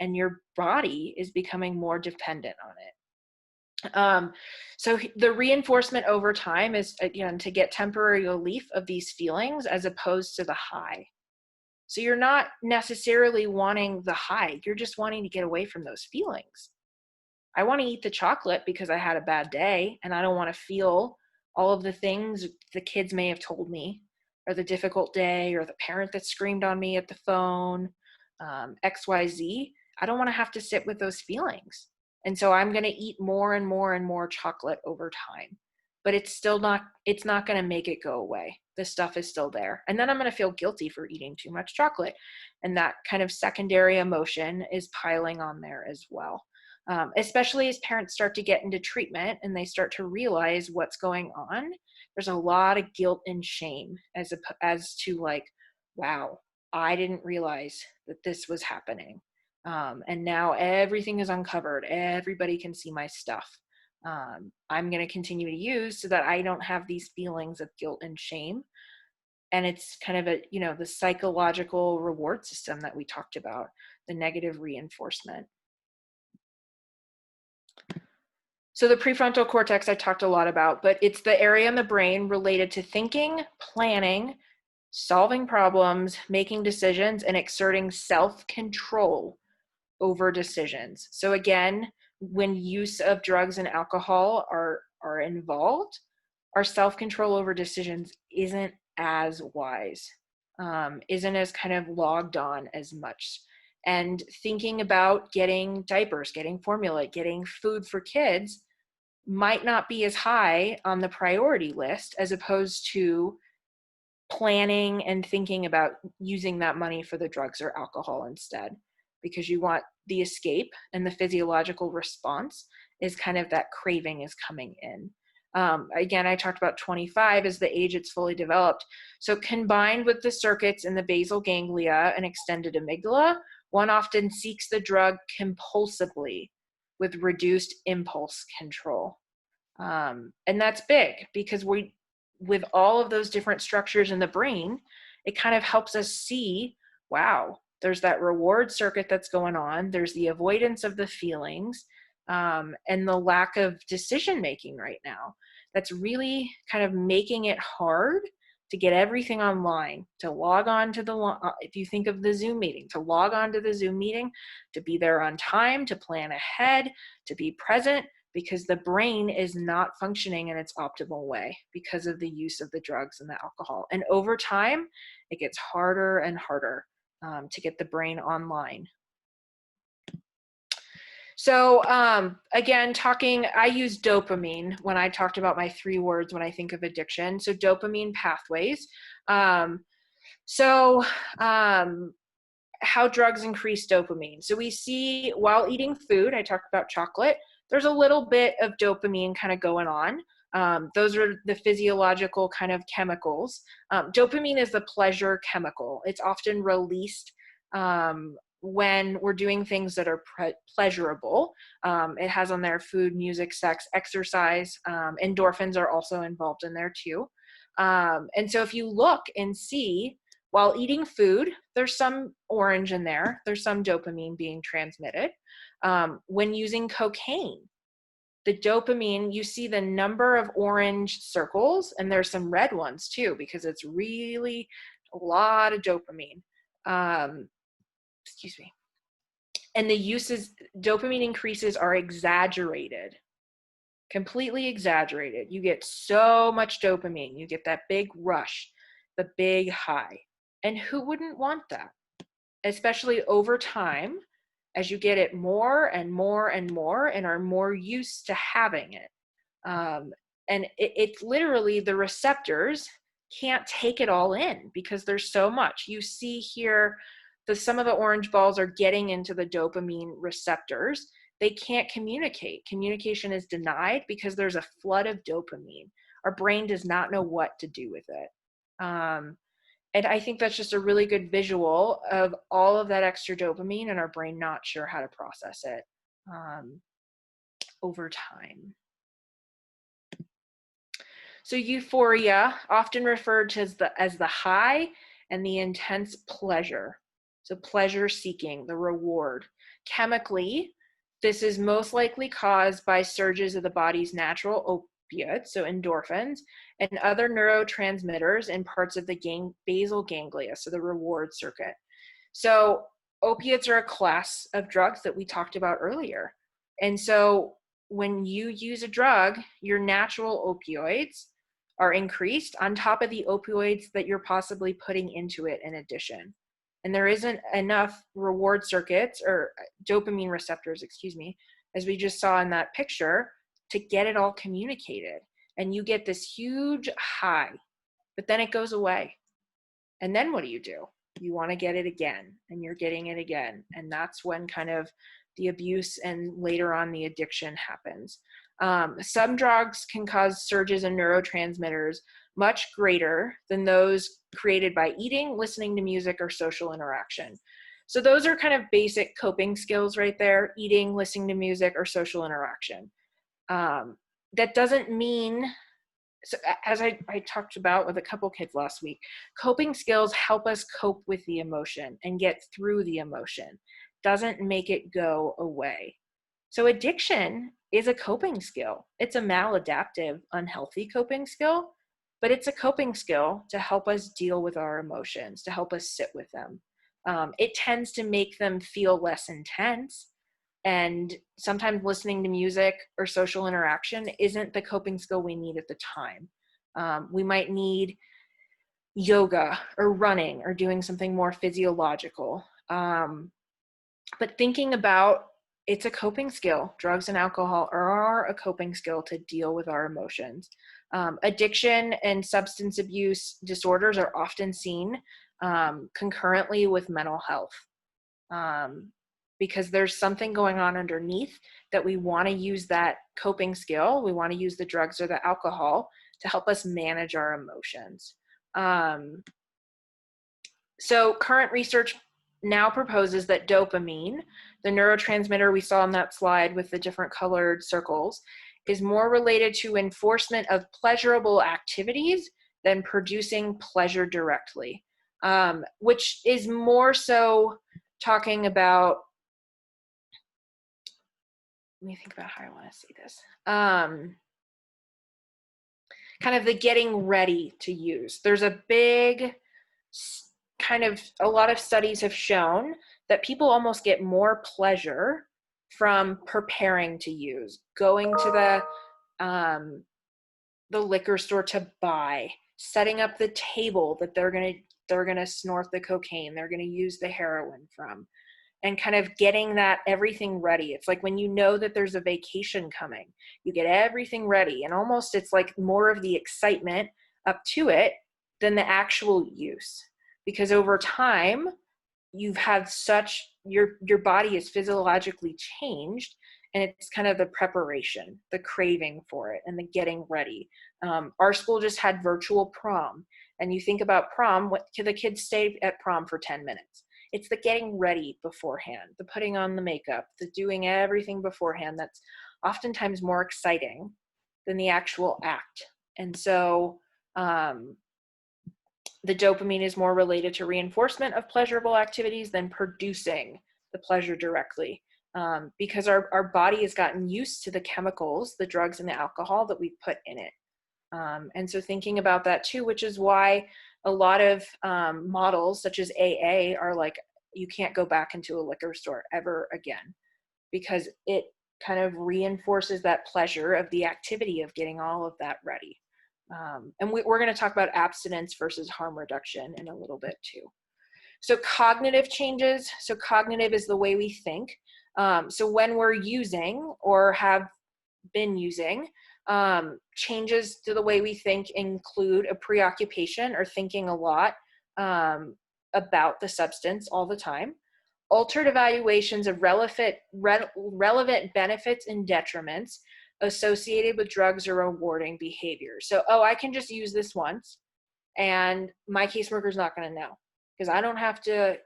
and your body is becoming more dependent on it. So the reinforcement over time is, again, to get temporary relief of these feelings as opposed to the high. So you're not necessarily wanting the high, you're just wanting to get away from those feelings. I want to eat the chocolate because I had a bad day and I don't want to feel all of the things the kids may have told me, or the difficult day, or the parent that screamed on me at the phone, XYZ. I don't want to have to sit with those feelings. And so I'm going to eat more and more and more chocolate over time. But it's not going to make it go away. this stuff is still there. And then I'm going to feel guilty for eating too much chocolate. And that kind of secondary emotion is piling on there as well. Especially as parents start to get into treatment and they start to realize what's going on. There's a lot of guilt and shame as to like, wow, I didn't realize that this was happening. And now everything is uncovered. Everybody can see my stuff. I'm going to continue to use so that I don't have these feelings of guilt and shame. And it's kind of the psychological reward system that we talked about, the negative reinforcement. So the prefrontal cortex I talked a lot about, but it's the area in the brain related to thinking, planning, solving problems, making decisions, and exerting self-control over decisions. So again, when use of drugs and alcohol are involved, our self-control over decisions isn't as wise, isn't as kind of logged on as much. And thinking about getting diapers, getting formula, getting food for kids might not be as high on the priority list as opposed to planning and thinking about using that money for the drugs or alcohol instead, because you want the escape, and the physiological response is kind of that craving is coming in. Again, I talked about 25 as the age it's fully developed. So combined with the circuits in the basal ganglia and extended amygdala, one often seeks the drug compulsively with reduced impulse control. And that's big because with all of those different structures in the brain, it kind of helps us see, wow, there's that reward circuit that's going on. There's the avoidance of the feelings and the lack of decision making right now. That's really kind of making it hard to get everything online, to log on to if you think of the Zoom meeting, to log on to the Zoom meeting, to be there on time, to plan ahead, to be present, because the brain is not functioning in its optimal way because of the use of the drugs and the alcohol. And over time, it gets harder and harder to get the brain online. So again, I use dopamine when I talked about my 3 words when I think of addiction. So dopamine pathways. How drugs increase dopamine. So we see while eating food, I talked about chocolate, there's a little bit of dopamine kind of going on. Those are the physiological kind of chemicals. Dopamine is the pleasure chemical. It's often released when we're doing things that are pleasurable. It has on there food, music, sex, exercise. Endorphins are also involved in there too. And so if you look and see, while eating food, there's some orange in there. There's some dopamine being transmitted. When using cocaine, the dopamine, you see the number of orange circles, and there's some red ones too, because it's really a lot of dopamine. Excuse me. And the dopamine increases are exaggerated, completely exaggerated. You get so much dopamine. You get that big rush, the big high. And who wouldn't want that? Especially over time, as you get it more and more and more and are more used to having it. And it's literally the receptors can't take it all in because there's so much. You see here, some of the orange balls are getting into the dopamine receptors. They can't communicate. Communication is denied because there's a flood of dopamine. Our brain does not know what to do with it. And I think that's just a really good visual of all of that extra dopamine and our brain not sure how to process it over time. So euphoria, often referred to as the high and the intense pleasure. So pleasure seeking, the reward. Chemically, this is most likely caused by surges of the body's natural opiates, so endorphins, and other neurotransmitters in parts of the basal ganglia, so the reward circuit. So opiates are a class of drugs that we talked about earlier. And so when you use a drug, your natural opioids are increased on top of the opioids that you're possibly putting into it in addition. And there isn't enough reward circuits or dopamine receptors, as we just saw in that picture, to get it all communicated. And you get this huge high but then it goes away. And then what do? You want to get it again, and you're getting it again. And that's when kind of the abuse and later on the addiction happens. Some drugs can cause surges in neurotransmitters much greater than those created by eating, listening to music, or social interaction. So those are kind of basic coping skills right there: eating, listening to music, or social interaction. That doesn't mean, so as I talked about with a couple kids last week, coping skills help us cope with the emotion and get through the emotion. Doesn't make it go away. So addiction is a coping skill. It's a maladaptive, unhealthy coping skill, but it's a coping skill to help us deal with our emotions, to help us sit with them. It tends to make them feel less intense. And sometimes listening to music or social interaction isn't the coping skill we need at the time. We might need yoga or running or doing something more physiological. But thinking about, it's a coping skill. Drugs and alcohol are a coping skill to deal with our emotions. Addiction and substance abuse disorders are often seen concurrently with mental health. Because there's something going on underneath that we want to use that coping skill. We want to use the drugs or the alcohol to help us manage our emotions. So current research now proposes that dopamine, the neurotransmitter we saw on that slide with the different colored circles, is more related to enforcement of pleasurable activities than producing pleasure directly, which is more so talking about, let me think about how I want to say this. Kind of the getting ready to use. There's a big kind of, a lot of studies have shown that people almost get more pleasure from preparing to use, going to the liquor store to buy, setting up the table that they're gonna snort the cocaine, they're gonna use the heroin from, and kind of getting that everything ready. It's like when you know that there's a vacation coming, you get everything ready, and almost it's like more of the excitement up to it than the actual use. Because over time, you've had your body is physiologically changed, and it's kind of the preparation, the craving for it, and the getting ready. Our school just had virtual prom, and you think about prom, what do the kids stay at prom for 10 minutes? It's the getting ready beforehand, the putting on the makeup, the doing everything beforehand that's oftentimes more exciting than the actual act. And so the dopamine is more related to reinforcement of pleasurable activities than producing the pleasure directly, because our body has gotten used to the chemicals, the drugs and the alcohol that we put in it. And so thinking about that too, which is why a lot of models such as AA are like, you can't go back into a liquor store ever again, because it kind of reinforces that pleasure of the activity of getting all of that ready. And we're going to talk about abstinence versus harm reduction in a little bit too. So cognitive changes. So cognitive is the way we think. So when we're using or have been using, changes to the way we think include a preoccupation or thinking a lot about the substance all the time, altered evaluations of relevant benefits and detriments associated with drugs or rewarding behavior. So, I can just use this once and my caseworker's not going to know, because I don't have to,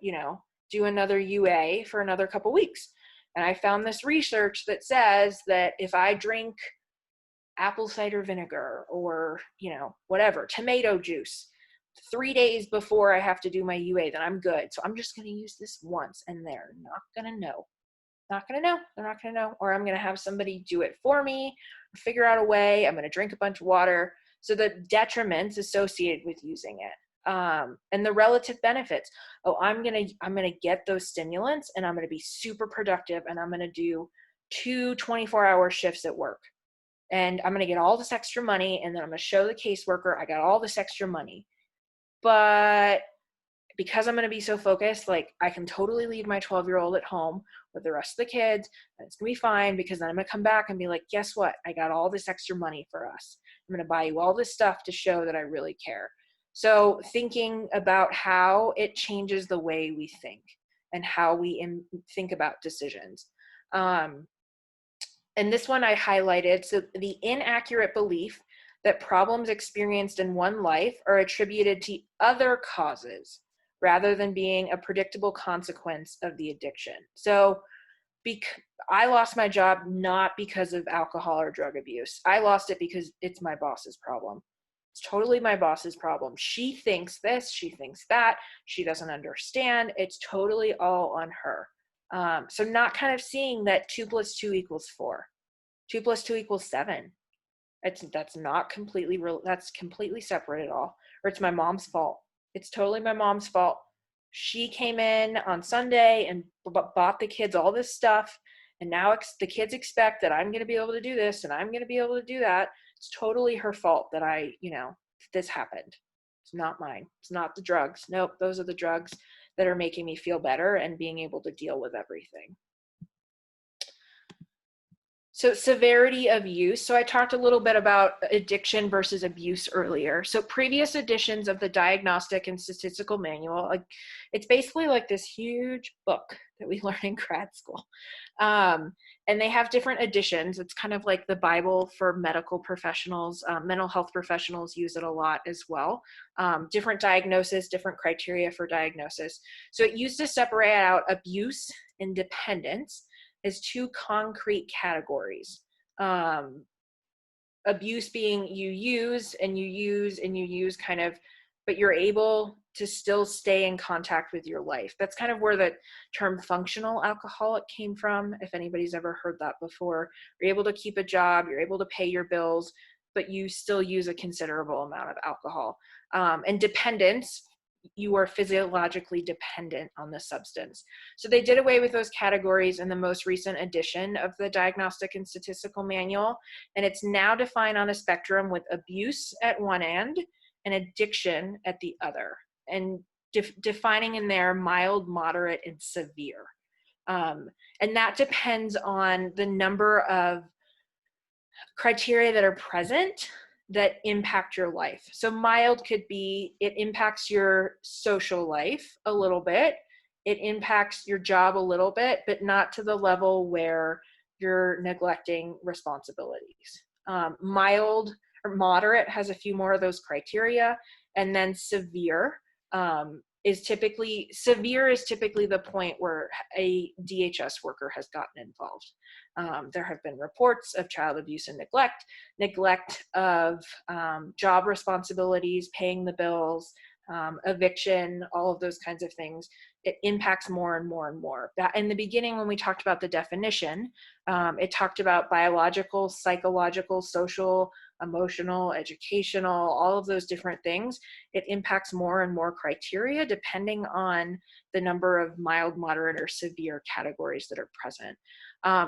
do another UA for another couple weeks. And I found this research that says that if I drink apple cider vinegar or, whatever, tomato juice, 3 days before I have to do my UA, then I'm good. So I'm just going to use this once, and they're not going to know. Not going to know. They're not going to know. Or I'm going to have somebody do it for me, figure out a way. I'm going to drink a bunch of water. So the detriments associated with using it, and the relative benefits. I'm going to get those stimulants, and I'm going to be super productive, and I'm going to do 2 24-hour shifts at work. And I'm going to get all this extra money, and then I'm going to show the caseworker I got all this extra money. But because I'm going to be so focused, like, I can totally leave my 12-year-old at home with the rest of the kids, and it's going to be fine, because then I'm going to come back and be like, guess what? I got all this extra money for us. I'm going to buy you all this stuff to show that I really care. So thinking about how it changes the way we think and how we think about decisions. And this one I highlighted. So the inaccurate belief that problems experienced in one life are attributed to other causes rather than being a predictable consequence of the addiction. So I lost my job not because of alcohol or drug abuse. I lost it because it's my boss's problem. It's totally my boss's problem. She thinks this, she thinks that, she doesn't understand. It's totally all on her. So not kind of seeing that 2 + 2 = 4. 2 + 2 = 7. That's not completely real. That's completely separate at all. Or it's my mom's fault. It's totally my mom's fault. She came in on Sunday and bought the kids all this stuff. And now the kids expect that I'm going to be able to do this and I'm going to be able to do that. It's totally her fault that this happened. It's not mine. It's not the drugs. Nope. Those are the drugs that are making me feel better and being able to deal with everything. So severity of use. So I talked a little bit about addiction versus abuse earlier. So previous editions of the Diagnostic and Statistical Manual, it's basically like this huge book that we learn in grad school. And they have different editions. It's kind of like the Bible for medical professionals. Mental health professionals use it a lot as well. Different diagnosis, different criteria for diagnosis. So it used to separate out abuse and dependence as 2 concrete categories. Abuse being you use and you use and you use kind of, but you're able to still stay in contact with your life. That's kind of where the term functional alcoholic came from, if anybody's ever heard that before. You're able to keep a job, you're able to pay your bills, but you still use a considerable amount of alcohol. And dependence, you are physiologically dependent on the substance. So they did away with those categories in the most recent edition of the Diagnostic and Statistical Manual, and it's now defined on a spectrum with abuse at one end and addiction at the other, and defining in there mild, moderate, and severe. And that depends on the number of criteria that are present that impact your life. So mild could be, it impacts your social life a little bit, it impacts your job a little bit, but not to the level where you're neglecting responsibilities. Mild or moderate has a few more of those criteria, and then severe is typically the point where a DHS worker has gotten involved. There have been reports of child abuse and neglect of job responsibilities, paying the bills, eviction, all of those kinds of things. It impacts more and more and more. That in the beginning, when we talked about the definition, it talked about biological, psychological, social, emotional, educational, all of those different things. It impacts more and more criteria depending on the number of mild, moderate, or severe categories that are present.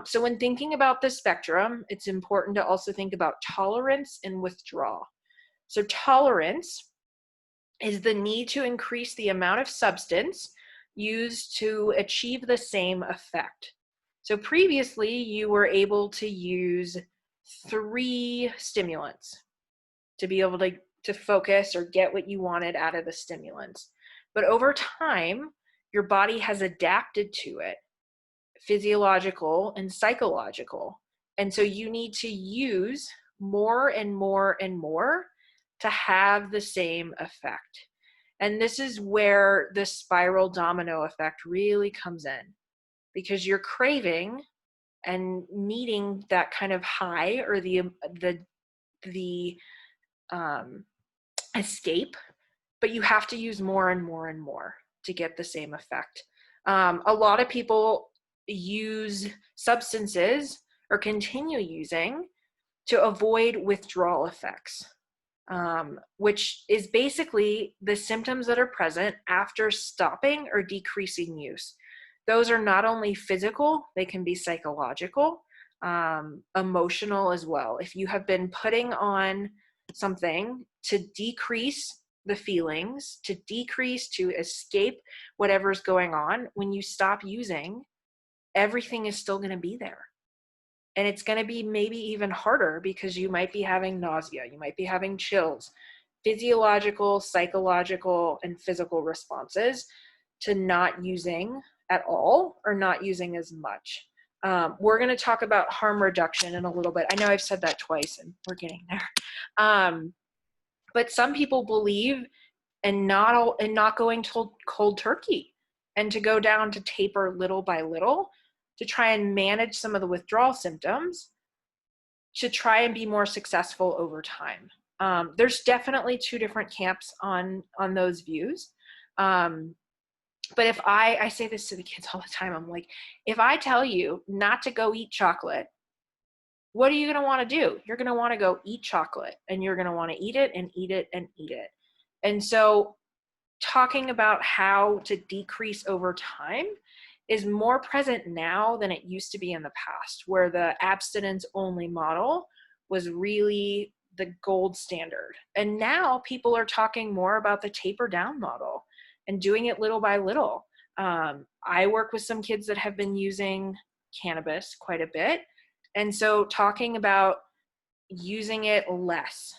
So when thinking about the spectrum, it's important to also think about tolerance and withdrawal. So tolerance is the need to increase the amount of substance used to achieve the same effect. So previously, you were able to use 3 stimulants to be able to focus or get what you wanted out of the stimulants. But over time, your body has adapted to it, physiological and psychological. And so you need to use more and more and more to have the same effect. And this is where the spiral domino effect really comes in, because you're craving and needing that kind of high or the escape, but you have to use more and more and more to get the same effect. A lot of people use substances or continue using to avoid withdrawal effects, which is basically the symptoms that are present after stopping or decreasing use. Those are not only physical, they can be psychological, emotional as well. If you have been putting on something to decrease the feelings, to escape whatever's going on, when you stop using, everything is still going to be there. And it's going to be maybe even harder because you might be having nausea, you might be having chills, physiological, psychological, and physical responses to not using at all or not using as much. We're going to talk about harm reduction in a little bit. I know I've said that twice and we're getting there. But some people believe in not going cold turkey and to go down to taper little by little to try and manage some of the withdrawal symptoms to try and be more successful over time. There's definitely two different camps on those views. But if I say this to the kids all the time, I'm like, if I tell you not to go eat chocolate, what are you going to want to do? You're going to want to go eat chocolate, and you're going to want to eat it and eat it and eat it. And so talking about how to decrease over time is more present now than it used to be in the past, where the abstinence only model was really the gold standard. And now people are talking more about the taper down model and doing it little by little. I work with some kids that have been using cannabis quite a bit. And so talking about using it less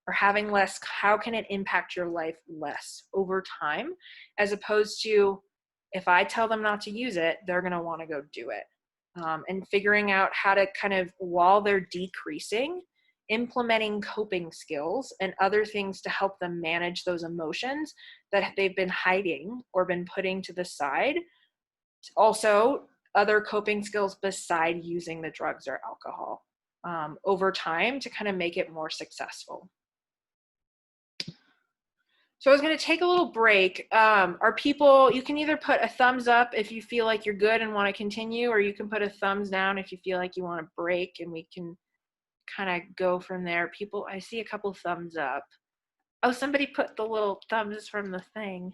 or having less, how can it impact your life less over time, as opposed to if I tell them not to use it, they're going to want to go do it. And figuring out how to kind of, while they're decreasing, implementing coping skills and other things to help them manage those emotions that they've been hiding or been putting to the side. Also, other coping skills beside using the drugs or alcohol over time to kind of make it more successful. So I was going to take a little break. Are people, you can either put a thumbs up if you feel like you're good and want to continue, or you can put a thumbs down if you feel like you want to break, and we can kind of go from there. People, I see a couple thumbs up. Oh, somebody put the little thumbs from the thing.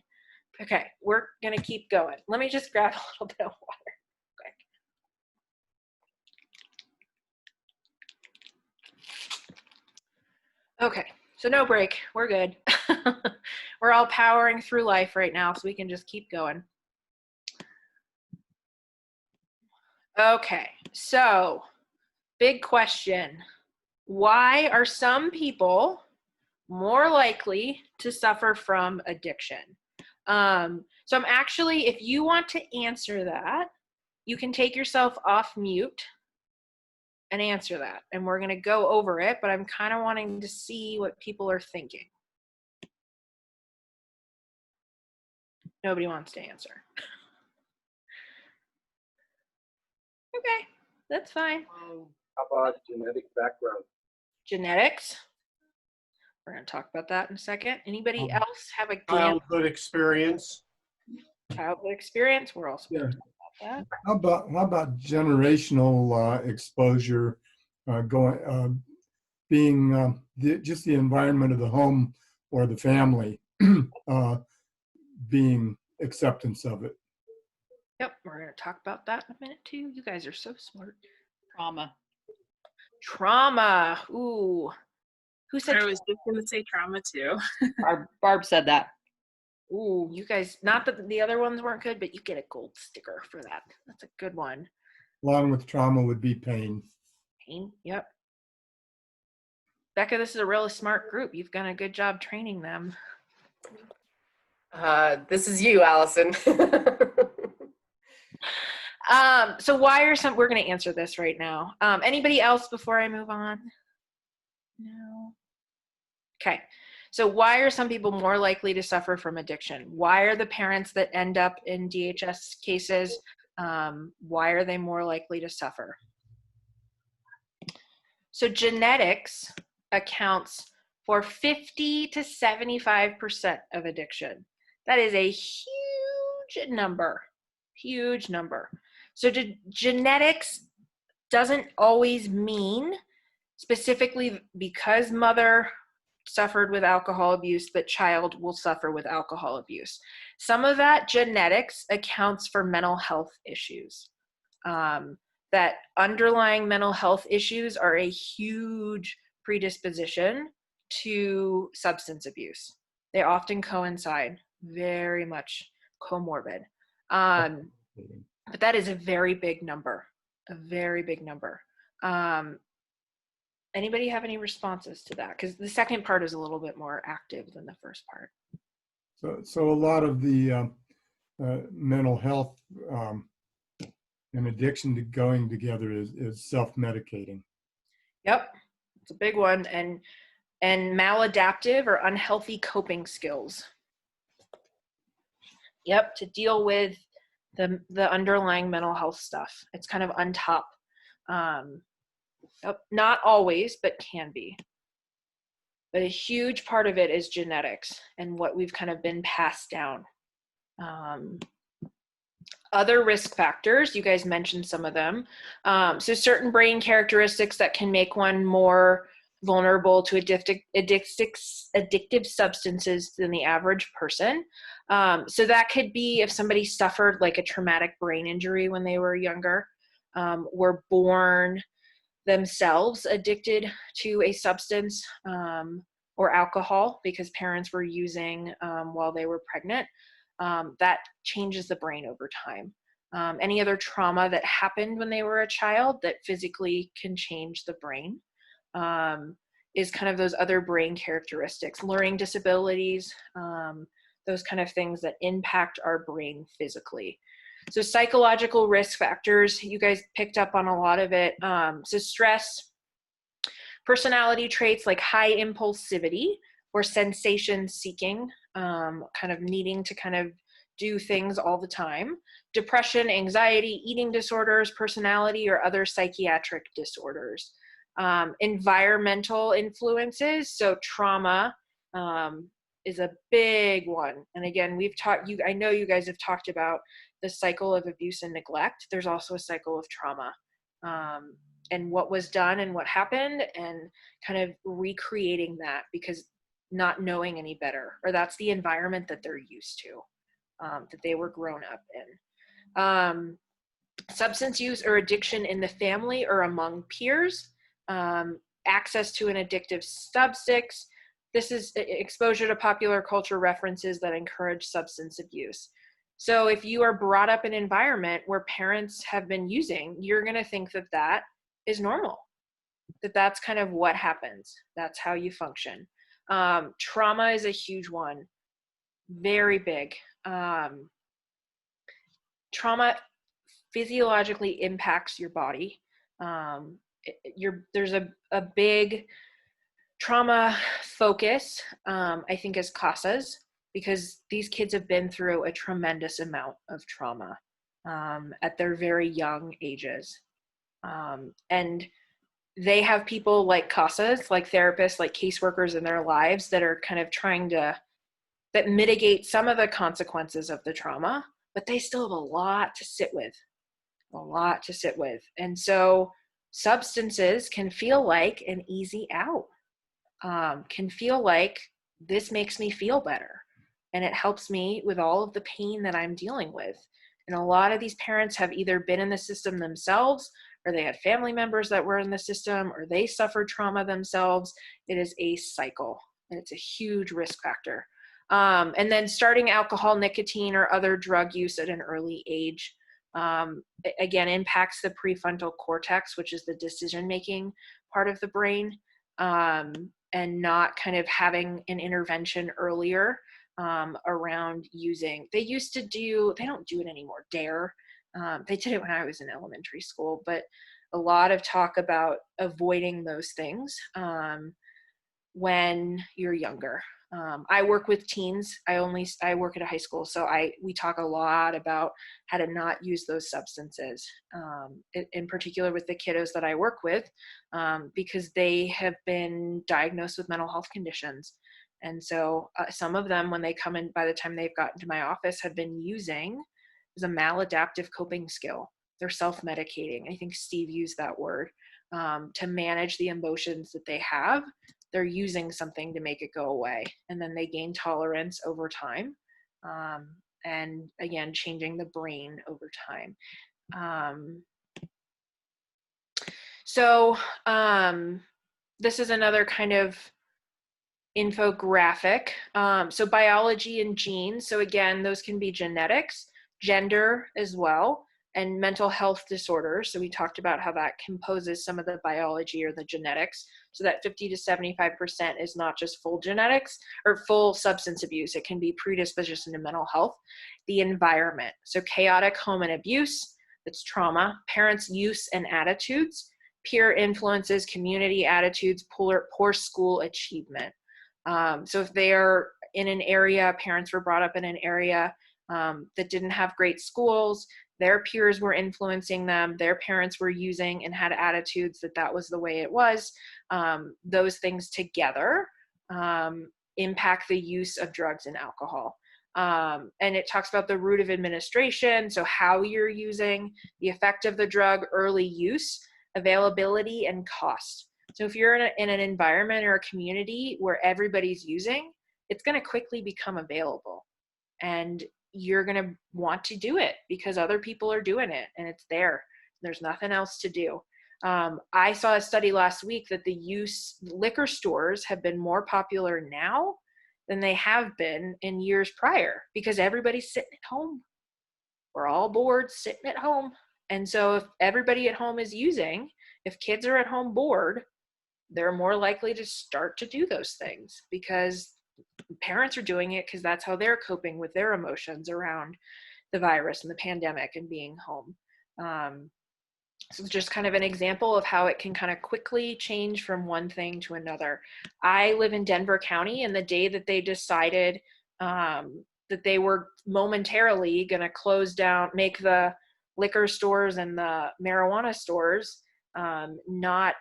Okay, we're going to keep going. Let me just grab a little bit of water quick. Okay, so no break. We're good. We're all powering through life right now, so we can just keep going. Okay, so big question. Why are some people more likely to suffer from addiction? So I'm actually, if you want to answer that, you can take yourself off mute and answer that. And we're going to go over it, but I'm kind of wanting to see what people are thinking. Nobody wants to answer. Okay, that's fine. How about genetic background? Genetics. We're going to talk about that in a second. Anybody else have a Childhood experience. Childhood experience? We're also going to talk about that. How about generational exposure, being just the environment of the home or the family, being acceptance of it? Yep, we're going to talk about that in a minute too. You guys are so smart. Trauma. Trauma. Ooh. Who said I was just going to say trauma too. Barb said that. Ooh, you guys, not that the other ones weren't good, but you get a gold sticker for that. That's a good one. Along with trauma would be pain. Pain, yep. Becca, this is a really smart group. You've done a good job training them. This is you, Allison. So why are some, we're going to answer this right now. Anybody else before I move on? No. Okay. So why are some people more likely to suffer from addiction? Why are the parents that end up in DHS cases, why are they more likely to suffer? So genetics accounts for 50 to 75% of addiction. That is a huge number, huge number. So genetics doesn't always mean specifically because mother suffered with alcohol abuse that child will suffer with alcohol abuse. Some of that genetics accounts for mental health issues. That underlying mental health issues are a huge predisposition to substance abuse. They often coincide, very much comorbid. But that is a very big number, a very big number. Anybody have any responses to that? Because the second part is a little bit more active than the first part. So a lot of the mental health and addiction to going together is self-medicating. Yep, it's a big one. And maladaptive or unhealthy coping skills. Yep, to deal with the underlying mental health stuff. It's kind of on top. Not always, but can be. But a huge part of it is genetics and what we've kind of been passed down. Other risk factors, you guys mentioned some of them. So certain brain characteristics that can make one more vulnerable to addictive substances than the average person. So that could be if somebody suffered like a traumatic brain injury when they were younger, were born themselves addicted to a substance or alcohol because parents were using while they were pregnant. That changes the brain over time. Any other trauma that happened when they were a child that physically can change the brain is kind of those other brain characteristics, learning disabilities, those kind of things that impact our brain physically. So psychological risk factors, you guys picked up on a lot of it. So stress, personality traits like high impulsivity or sensation seeking, kind of needing to kind of do things all the time, depression, anxiety, eating disorders, personality or other psychiatric disorders. Environmental influences, so trauma is a big one. And again, I know you guys have talked about the cycle of abuse and neglect. There's also a cycle of trauma and what was done and what happened and kind of recreating that because not knowing any better, or that's the environment that they're used to, that they were grown up in. Substance use or addiction in the family or among peers, access to an addictive substance. This is exposure to popular culture references that encourage substance abuse. So if you are brought up in an environment where parents have been using, you're going to think that that is normal, that that's kind of what happens. That's how you function. Trauma is a huge one, very big. Trauma physiologically impacts your body. There's a big trauma focus, I think, as CASAs, because these kids have been through a tremendous amount of trauma at their very young ages. And they have people like CASAs, like therapists, like caseworkers in their lives that are kind of that mitigate some of the consequences of the trauma, but they still have a lot to sit with. And so substances can feel like an easy out, can feel like this makes me feel better. And it helps me with all of the pain that I'm dealing with. And a lot of these parents have either been in the system themselves, or they had family members that were in the system, or they suffered trauma themselves. It is a cycle, and it's a huge risk factor. And then starting alcohol, nicotine, or other drug use at an early age, again, impacts the prefrontal cortex, which is the decision-making part of the brain, and not kind of having an intervention earlier around using. They don't do it anymore, DARE. They did it when I was in elementary school, but a lot of talk about avoiding those things when you're younger. I work with teens. I work at a high school, so we talk a lot about how to not use those substances, in particular with the kiddos that I work with, because they have been diagnosed with mental health conditions. And so some of them, when they come in, by the time they've gotten to my office, have been using as a maladaptive coping skill. They're self-medicating. I think Steve used that word, to manage the emotions that they have. They're using something to make it go away. And then they gain tolerance over time. And again, changing the brain over time. So this is another kind of infographic. So biology and genes. So again, those can be genetics, gender as well. and mental health disorders. So we talked about how that composes some of the biology or the genetics. So that 50 to 75% is not just full genetics or full substance abuse. It can be predisposition to mental health. The environment. So chaotic home and abuse, that's trauma. Parents' use and attitudes, peer influences, community attitudes, poor school achievement. So if they're in an area, parents were brought up in an area that didn't have great schools, their peers were influencing them, their parents were using and had attitudes that was the way it was, those things together impact the use of drugs and alcohol. And it talks about the route of administration, so how you're using, the effect of the drug, early use, availability, and cost. So if you're in an environment or a community where everybody's using, it's going to quickly become available. And you're going to want to do it because other people are doing it and it's there. There's nothing else to do. I saw a study last week that liquor stores have been more popular now than they have been in years prior because everybody's sitting at home. We're all bored sitting at home. And so if everybody at home is using, if kids are at home bored, they're more likely to start to do those things because parents are doing it because that's how they're coping with their emotions around the virus and the pandemic and being home. So it's just kind of an example of how it can kind of quickly change from one thing to another. I live in Denver County, and the day that they decided that they were momentarily going to close down, make the liquor stores and the marijuana stores not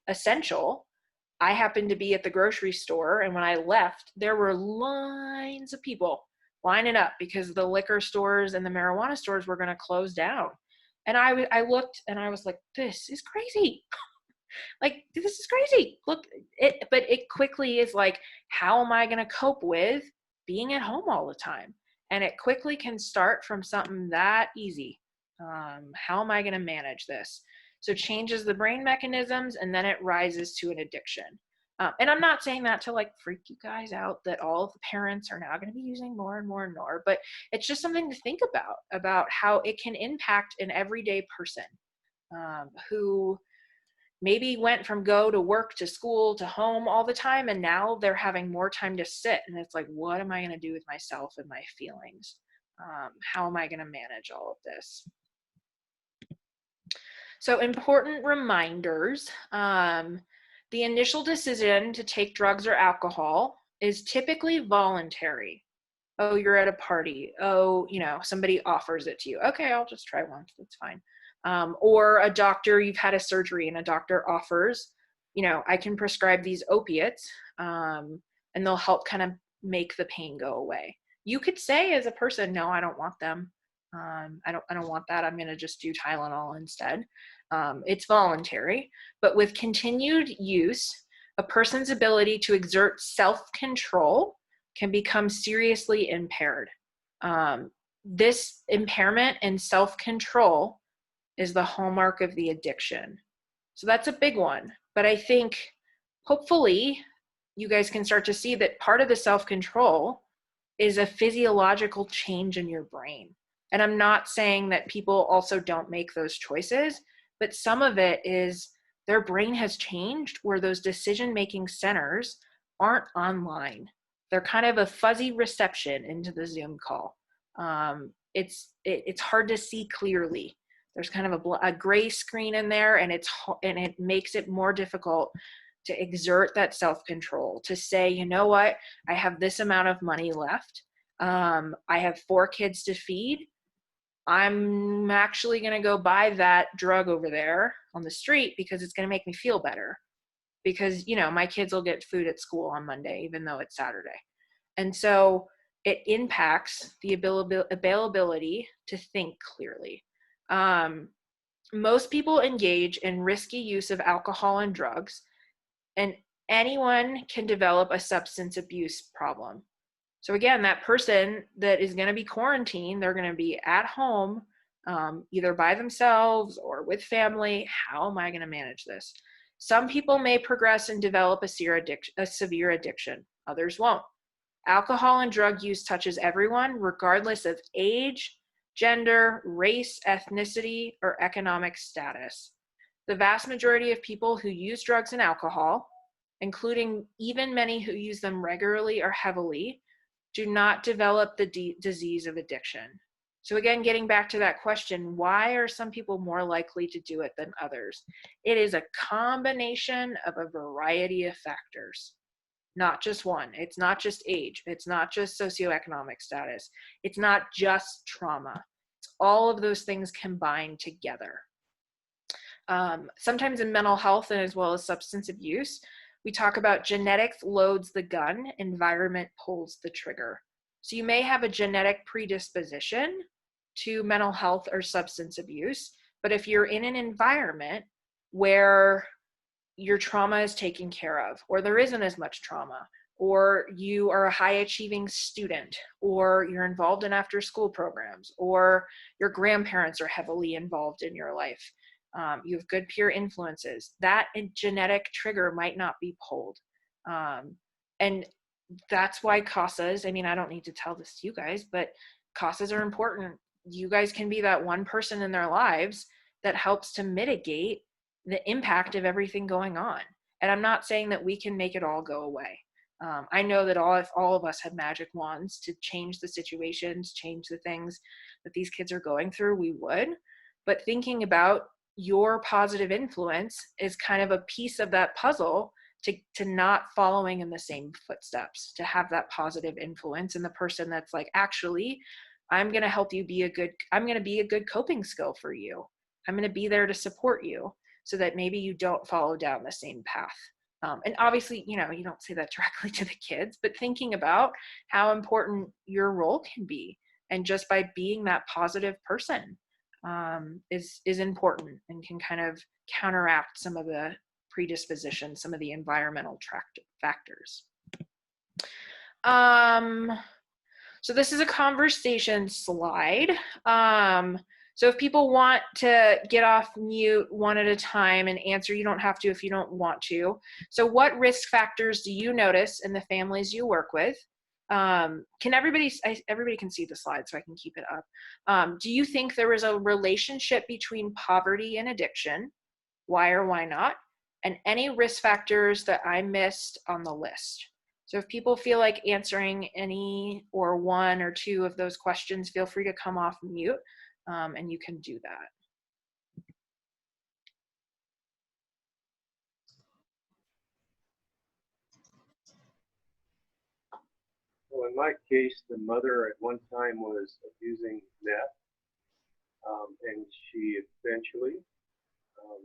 essential, I happened to be at the grocery store, and when I left, there were lines of people lining up because the liquor stores and the marijuana stores were going to close down. And I looked and I was like, this is crazy. Like, this is crazy. Look, but it quickly is like, how am I going to cope with being at home all the time? And it quickly can start from something that easy. How am I going to manage this? So changes the brain mechanisms, and then it rises to an addiction. And I'm not saying that to like freak you guys out that all of the parents are now going to be using more and more and more, but it's just something to think about how it can impact an everyday person who maybe went from go to work to school to home all the time, and now they're having more time to sit. And it's like, what am I going to do with myself and my feelings? How am I going to manage all of this? So important reminders. The initial decision to take drugs or alcohol is typically voluntary. Oh, you're at a party. Oh, somebody offers it to you. Okay, I'll just try once. That's fine. Or a doctor, you've had a surgery and a doctor offers, I can prescribe these opiates and they'll help kind of make the pain go away. You could say as a person, no, I don't want them. I don't want that. I'm going to just do Tylenol instead. It's voluntary, but with continued use, a person's ability to exert self-control can become seriously impaired. This impairment in self-control is the hallmark of the addiction. So that's a big one. But I think hopefully you guys can start to see that part of the self-control is a physiological change in your brain. And I'm not saying that people also don't make those choices, but some of it is their brain has changed where those decision-making centers aren't online. They're kind of a fuzzy reception into the Zoom call. It's hard to see clearly. There's kind of a gray screen in there, and it makes it more difficult to exert that self-control, to say, you know what, I have this amount of money left. I have 4 kids to feed. I'm actually going to go buy that drug over there on the street because it's going to make me feel better. Because, my kids will get food at school on Monday, even though it's Saturday. And so it impacts the availability to think clearly. Most people engage in risky use of alcohol and drugs, and anyone can develop a substance abuse problem. So again, that person that is going to be quarantined, they're going to be at home, either by themselves or with family. How am I going to manage this? Some people may progress and develop a severe addiction. Others won't. Alcohol and drug use touches everyone, regardless of age, gender, race, ethnicity, or economic status. The vast majority of people who use drugs and alcohol, including even many who use them regularly or heavily, do not develop the disease of addiction. So again, getting back to that question, why are some people more likely to do it than others? It is a combination of a variety of factors, not just one. It's not just age. It's not just socioeconomic status. It's not just trauma. It's all of those things combined together. Sometimes in mental health and as well as substance abuse, we talk about genetics loads the gun, environment pulls the trigger. So you may have a genetic predisposition to mental health or substance abuse, but if you're in an environment where your trauma is taken care of, or there isn't as much trauma, or you are a high achieving student, or you're involved in after school programs, or your grandparents are heavily involved in your life, you have good peer influences, that genetic trigger might not be pulled. And that's why CASAs, I mean, I don't need to tell this to you guys, but CASAs are important. You guys can be that one person in their lives that helps to mitigate the impact of everything going on. And I'm not saying that we can make it all go away. I know that if all of us had magic wands to change the situations, change the things that these kids are going through, we would. But thinking about your positive influence is kind of a piece of that puzzle to not following in the same footsteps, to have that positive influence and the person that's like, actually, I'm going to help you I'm going to be a good coping skill for you. I'm going to be there to support you so that maybe you don't follow down the same path. And obviously, you don't say that directly to the kids, but thinking about how important your role can be. And just by being that positive person is important and can kind of counteract some of the predisposition, some of the environmental factors. So this is a conversation slide. So if people want to get off mute one at a time and answer, you don't have to if you don't want to. So what risk factors do you notice in the families you work with? Can everybody can see the slide so I can keep it up. Do you think there is a relationship between poverty and addiction? Why or why not? And any risk factors that I missed on the list. So if people feel like answering any or one or two of those questions, feel free to come off mute and you can do that. Well, in my case, the mother at one time was abusing meth, and she eventually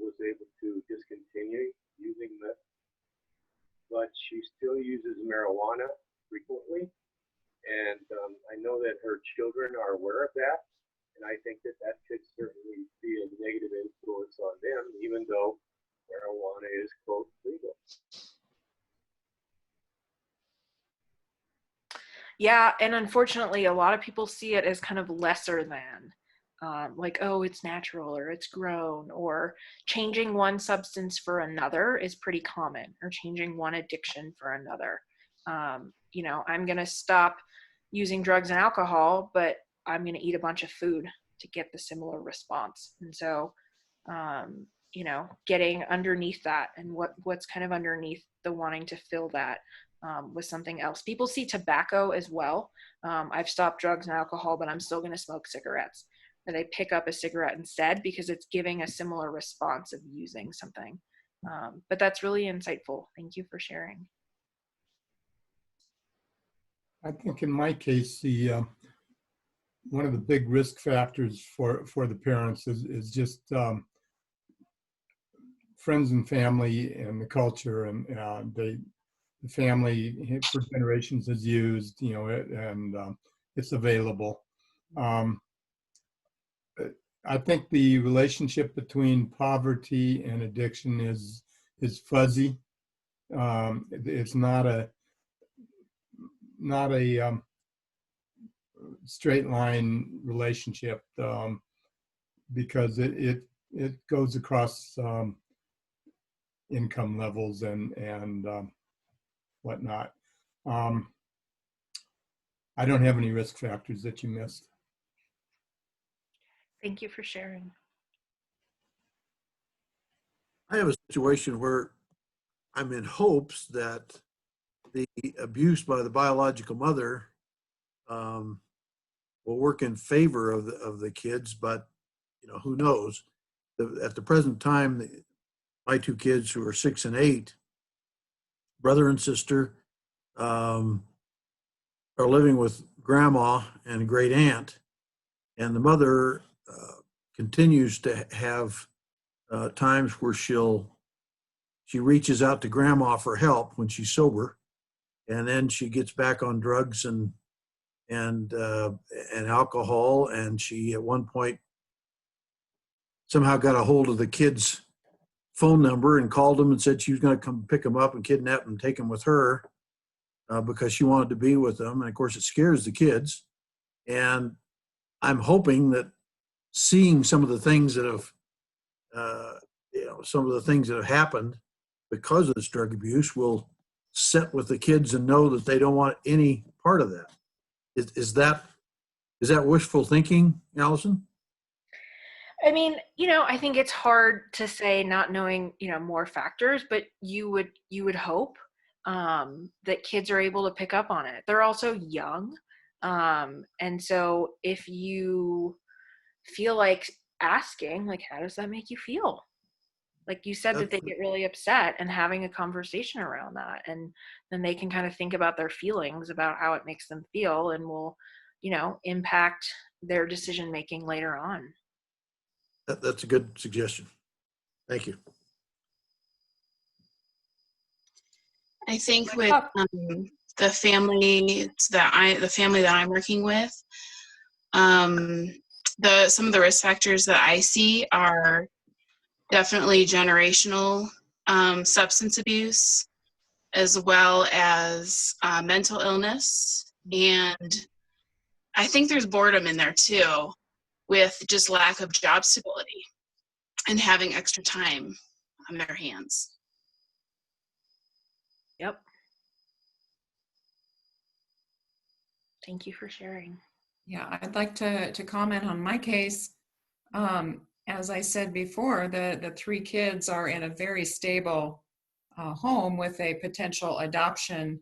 was able to discontinue using meth, but she still uses marijuana frequently. And I know that her children are aware of that, and I think that that could certainly be a negative influence on them, even though marijuana is, quote, legal. Yeah, and unfortunately, a lot of people see it as kind of lesser than, like, oh, it's natural or it's grown, or changing one substance for another is pretty common, or changing one addiction for another. I'm going to stop using drugs and alcohol, but I'm going to eat a bunch of food to get the similar response. And so, getting underneath that and what's kind of underneath the wanting to fill that with something else. People see tobacco as well. I've stopped drugs and alcohol, but I'm still going to smoke cigarettes. Or they pick up a cigarette instead because it's giving a similar response of using something. But that's really insightful. Thank you for sharing. I think in my case, one of the big risk factors for the parents is just friends and family and the culture, and the family for generations has used, and it's available. I think the relationship between poverty and addiction is fuzzy. It's not a straight line relationship, because it goes across income levels and whatnot. I don't have any risk factors that you missed. Thank you for sharing. I have a situation where I'm in hopes that the abuse by the biological mother will work in favor of the kids, but who knows? At the present time, my two kids who are 6 and 8, brother and sister, are living with grandma and great aunt, and the mother continues to have times where she reaches out to grandma for help when she's sober, and then she gets back on drugs and alcohol, and she at one point somehow got a hold of the kid's phone number and called them and said she was going to come pick them up and kidnap them and take them with her because she wanted to be with them. And of course, it scares the kids. And I'm hoping that seeing some of the things that have, happened because of this drug abuse will sit with the kids and know that they don't want any part of that. Is that wishful thinking, Allison? I mean, I think it's hard to say not knowing, more factors, but you would hope that kids are able to pick up on it. They're also young. And so if you feel like asking, like, how does that make you feel? Like you said, that they get really upset, and having a conversation around that, and then they can kind of think about their feelings, about how it makes them feel, and will, impact their decision making later on. That's a good suggestion. Thank you. I think with the family that I'm working with, some of the risk factors that I see are definitely generational substance abuse, as well as mental illness, and I think there's boredom in there too, with just lack of job stability and having extra time on their hands. Yep. Thank you for sharing. Yeah, I'd like to comment on my case. As I said before, the 3 kids are in a very stable home with a potential adoption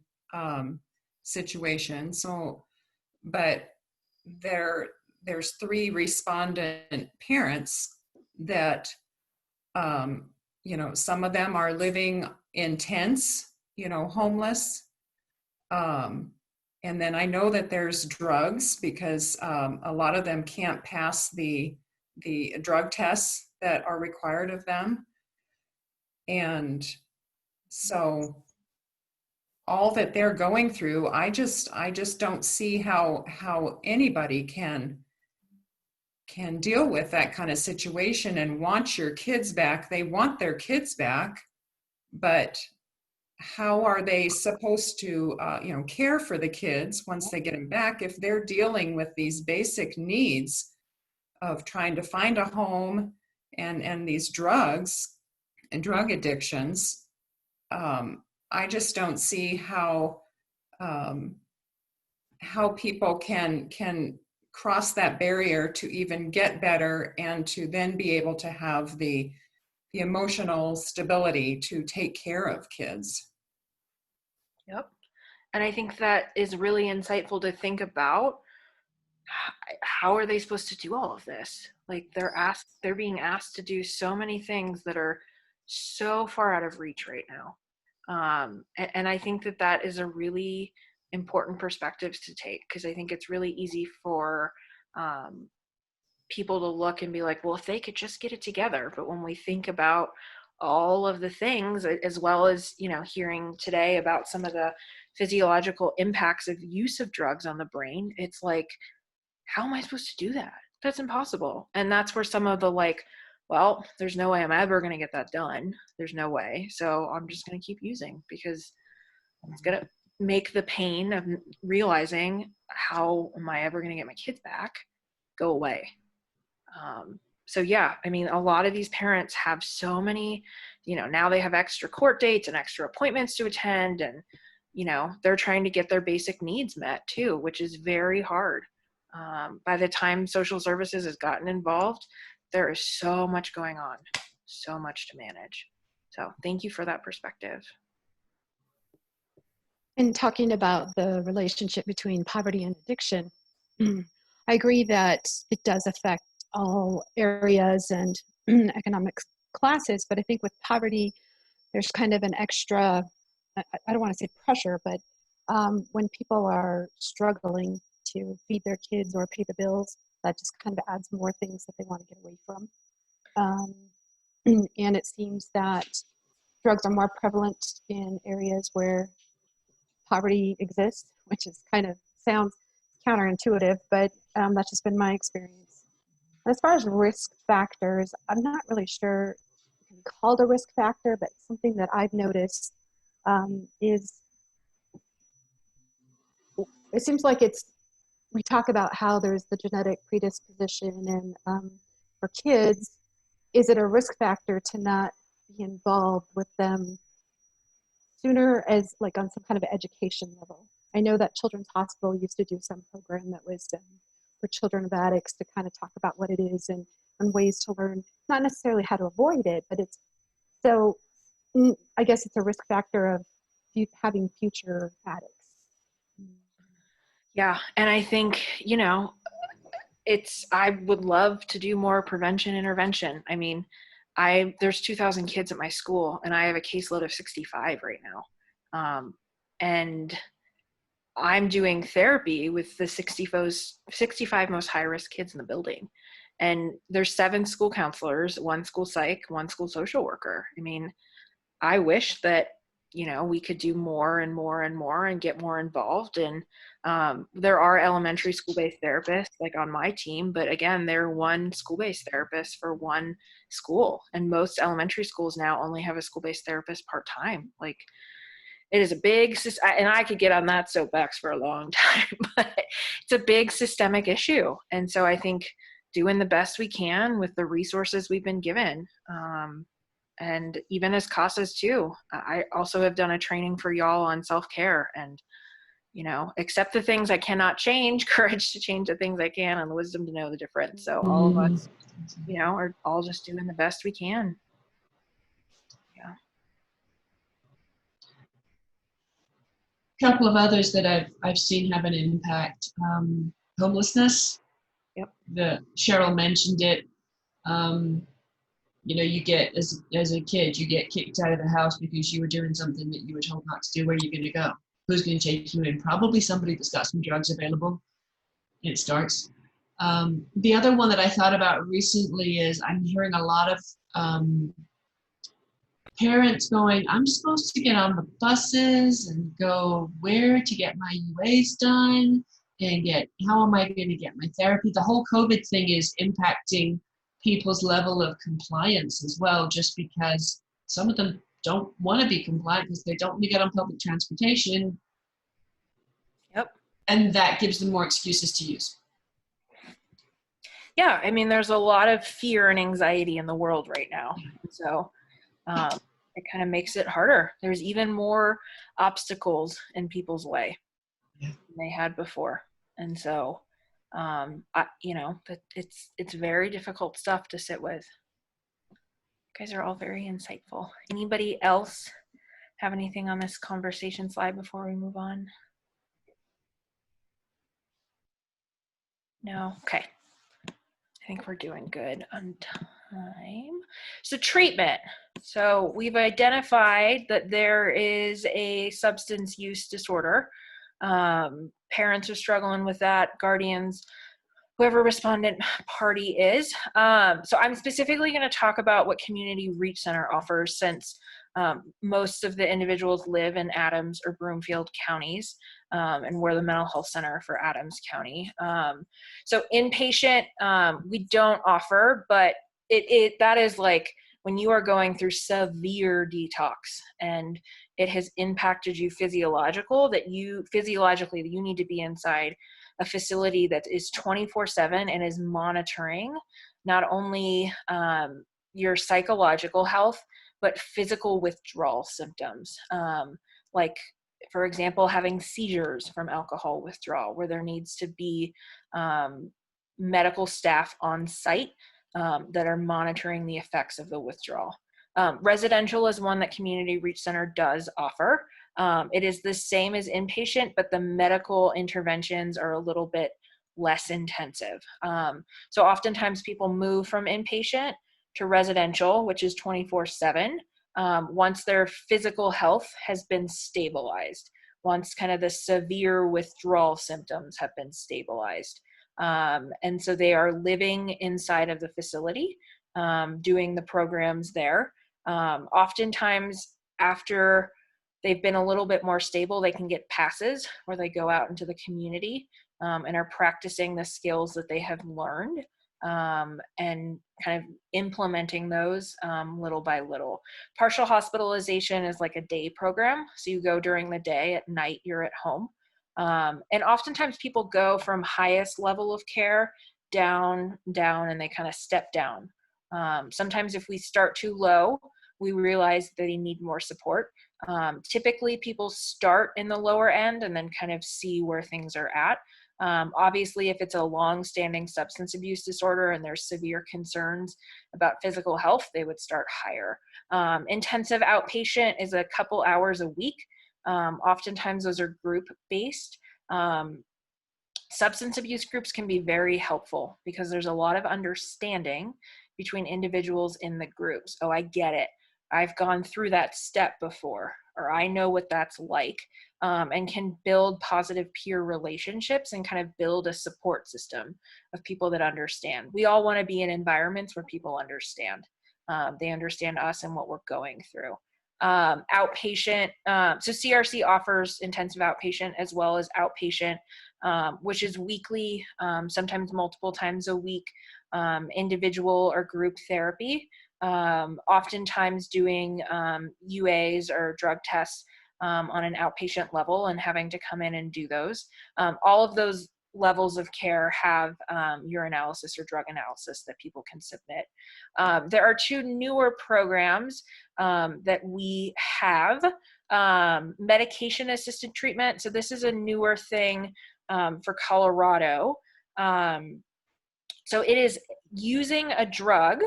situation. So, but there's 3 respondent parents that, some of them are living in tents, homeless. And then I know that there's drugs because a lot of them can't pass the drug tests that are required of them. And so all that they're going through, I just don't see how anybody can deal with that kind of situation and want your kids back. They want their kids back, but how are they supposed to care for the kids once they get them back if they're dealing with these basic needs of trying to find a home and these drugs and drug addictions? I just don't see how people can cross that barrier to even get better and to then be able to have the emotional stability to take care of kids. Yep. And I think that is really insightful to think about. How are they supposed to do all of this? Like they're being asked to do so many things that are so far out of reach right now. And I think that is a really important perspective to take, because I think it's really easy for people to look and be like, well, if they could just get it together. But when we think about all of the things, as well as, hearing today about some of the physiological impacts of use of drugs on the brain, it's like, how am I supposed to do that? That's impossible. And that's where some of the well, there's no way I'm ever going to get that done. There's no way. So I'm just going to keep using, because it's going to make the pain of realizing how am I ever going to get my kids back go away. So yeah, I mean, a lot of these parents have so many, now they have extra court dates and extra appointments to attend, and, they're trying to get their basic needs met too, which is very hard. By the time social services has gotten involved, there is so much going on, so much to manage. So thank you for that perspective. In talking about the relationship between poverty and addiction, I agree that it does affect all areas and economic classes, but I think with poverty, there's kind of an extra, I don't want to say pressure, but when people are struggling to feed their kids or pay the bills, that just kind of adds more things that they want to get away from. And it seems that drugs are more prevalent in areas where poverty exists, which is kind of sounds counterintuitive, but that's just been my experience. And as far as risk factors, I'm not really sure it can be called a risk factor, but something that I've noticed is it seems like we talk about how there's the genetic predisposition and for kids, is it a risk factor to not be involved with them sooner as like on some kind of education level? I know that Children's Hospital used to do some program that was for children of addicts to kind of talk about what it is and ways to learn, not necessarily how to avoid it, but it's, so I guess it's a risk factor of having future addicts. Yeah, and I think, you know, I would love to do more prevention intervention. I mean, there's 2,000 kids at my school, and I have a caseload of 65 right now. And I'm doing therapy with the 65 most high-risk kids in the building. And there's 7 school counselors, 1 school psych, 1 school social worker. I mean, I wish that, you know, we could do more and more and more and get more involved. And there are elementary school-based therapists like on my team, but again, they're 1 school-based therapist for 1 school. And most elementary schools now only have a school-based therapist part-time. Like, it is a big, and I could get on that soapbox for a long time, but it's a big systemic issue. And so I think doing the best we can with the resources we've been given, and even as CASAs too, I also have done a training for y'all on self-care and, you know, accept the things I cannot change, courage to change the things I can, and the wisdom to know the difference. So all of us, you know, are all just doing the best we can. Yeah. Couple of others that I've seen have an impact. Homelessness. Yep. Cheryl mentioned it. You know, you get as a kid, you get kicked out of the house because you were doing something that you were told not to do. Where are you going to go? Who's going to take you in? Probably somebody that's got some drugs available. It starts. The other one that I thought about recently is I'm hearing a lot of parents going, I'm supposed to get on the buses and go where to get my UAs done and how am I going to get my therapy? The whole COVID thing is impacting people's level of compliance as well, just because some of them don't want to be compliant because they don't want to get on public transportation. Yep. And that gives them more excuses to use. Yeah, I mean, there's a lot of fear and anxiety in the world right now. So it kind of makes it harder. There's even more obstacles in people's way than they had before. And so, you know, it's very difficult stuff to sit with. You guys are all very insightful. Anybody else have anything on this conversation slide before we move on? No? Okay. I think we're doing good on time. So treatment. So we've identified that there is a substance use disorder. Parents are struggling with that, guardians, whoever respondent party is. So I'm specifically going to talk about what Community Reach Center offers, since most of the individuals live in Adams or Broomfield counties, and we're the mental health center for Adams County. So inpatient, we don't offer, but that is like when you are going through severe detox and it has impacted you physiologically, that you need to be inside a facility that is 24/7 and is monitoring not only your psychological health, but physical withdrawal symptoms, like for example, having seizures from alcohol withdrawal, where there needs to be medical staff on site that are monitoring the effects of the withdrawal. Residential is one that Community Reach Center does offer. It is the same as inpatient, but the medical interventions are a little bit less intensive. So oftentimes people move from inpatient to residential, which is 24/7, once their physical health has been stabilized, once kind of the severe withdrawal symptoms have been stabilized. And so they are living inside of the facility, doing the programs there. Oftentimes after they've been a little bit more stable, they can get passes where they go out into the community and are practicing the skills that they have learned and kind of implementing those little by little. Partial hospitalization is like a day program. So you go during the day, at night you're at home. And oftentimes people go from highest level of care down, and they kind of step down. Sometimes if we start too low, we realize that they need more support. Typically people start in the lower end and then kind of see where things are at. Obviously, if it's a long-standing substance abuse disorder and there's severe concerns about physical health, they would start higher. Intensive outpatient is a couple hours a week. Oftentimes those are group-based. Substance abuse groups can be very helpful because there's a lot of understanding between individuals in the groups. Oh, I get it. I've gone through that step before, or I know what that's like, and can build positive peer relationships and kind of build a support system of people that understand. We all want to be in environments where people understand. They understand us and what we're going through. Outpatient, so CRC offers intensive outpatient as well as outpatient, which is weekly, sometimes multiple times a week, individual or group therapy. Oftentimes doing UAs or drug tests on an outpatient level and having to come in and do those. All of those levels of care have urinalysis or drug analysis that people can submit. There are two newer programs that we have. Medication-assisted treatment. So this is a newer thing for Colorado. So it is using a drug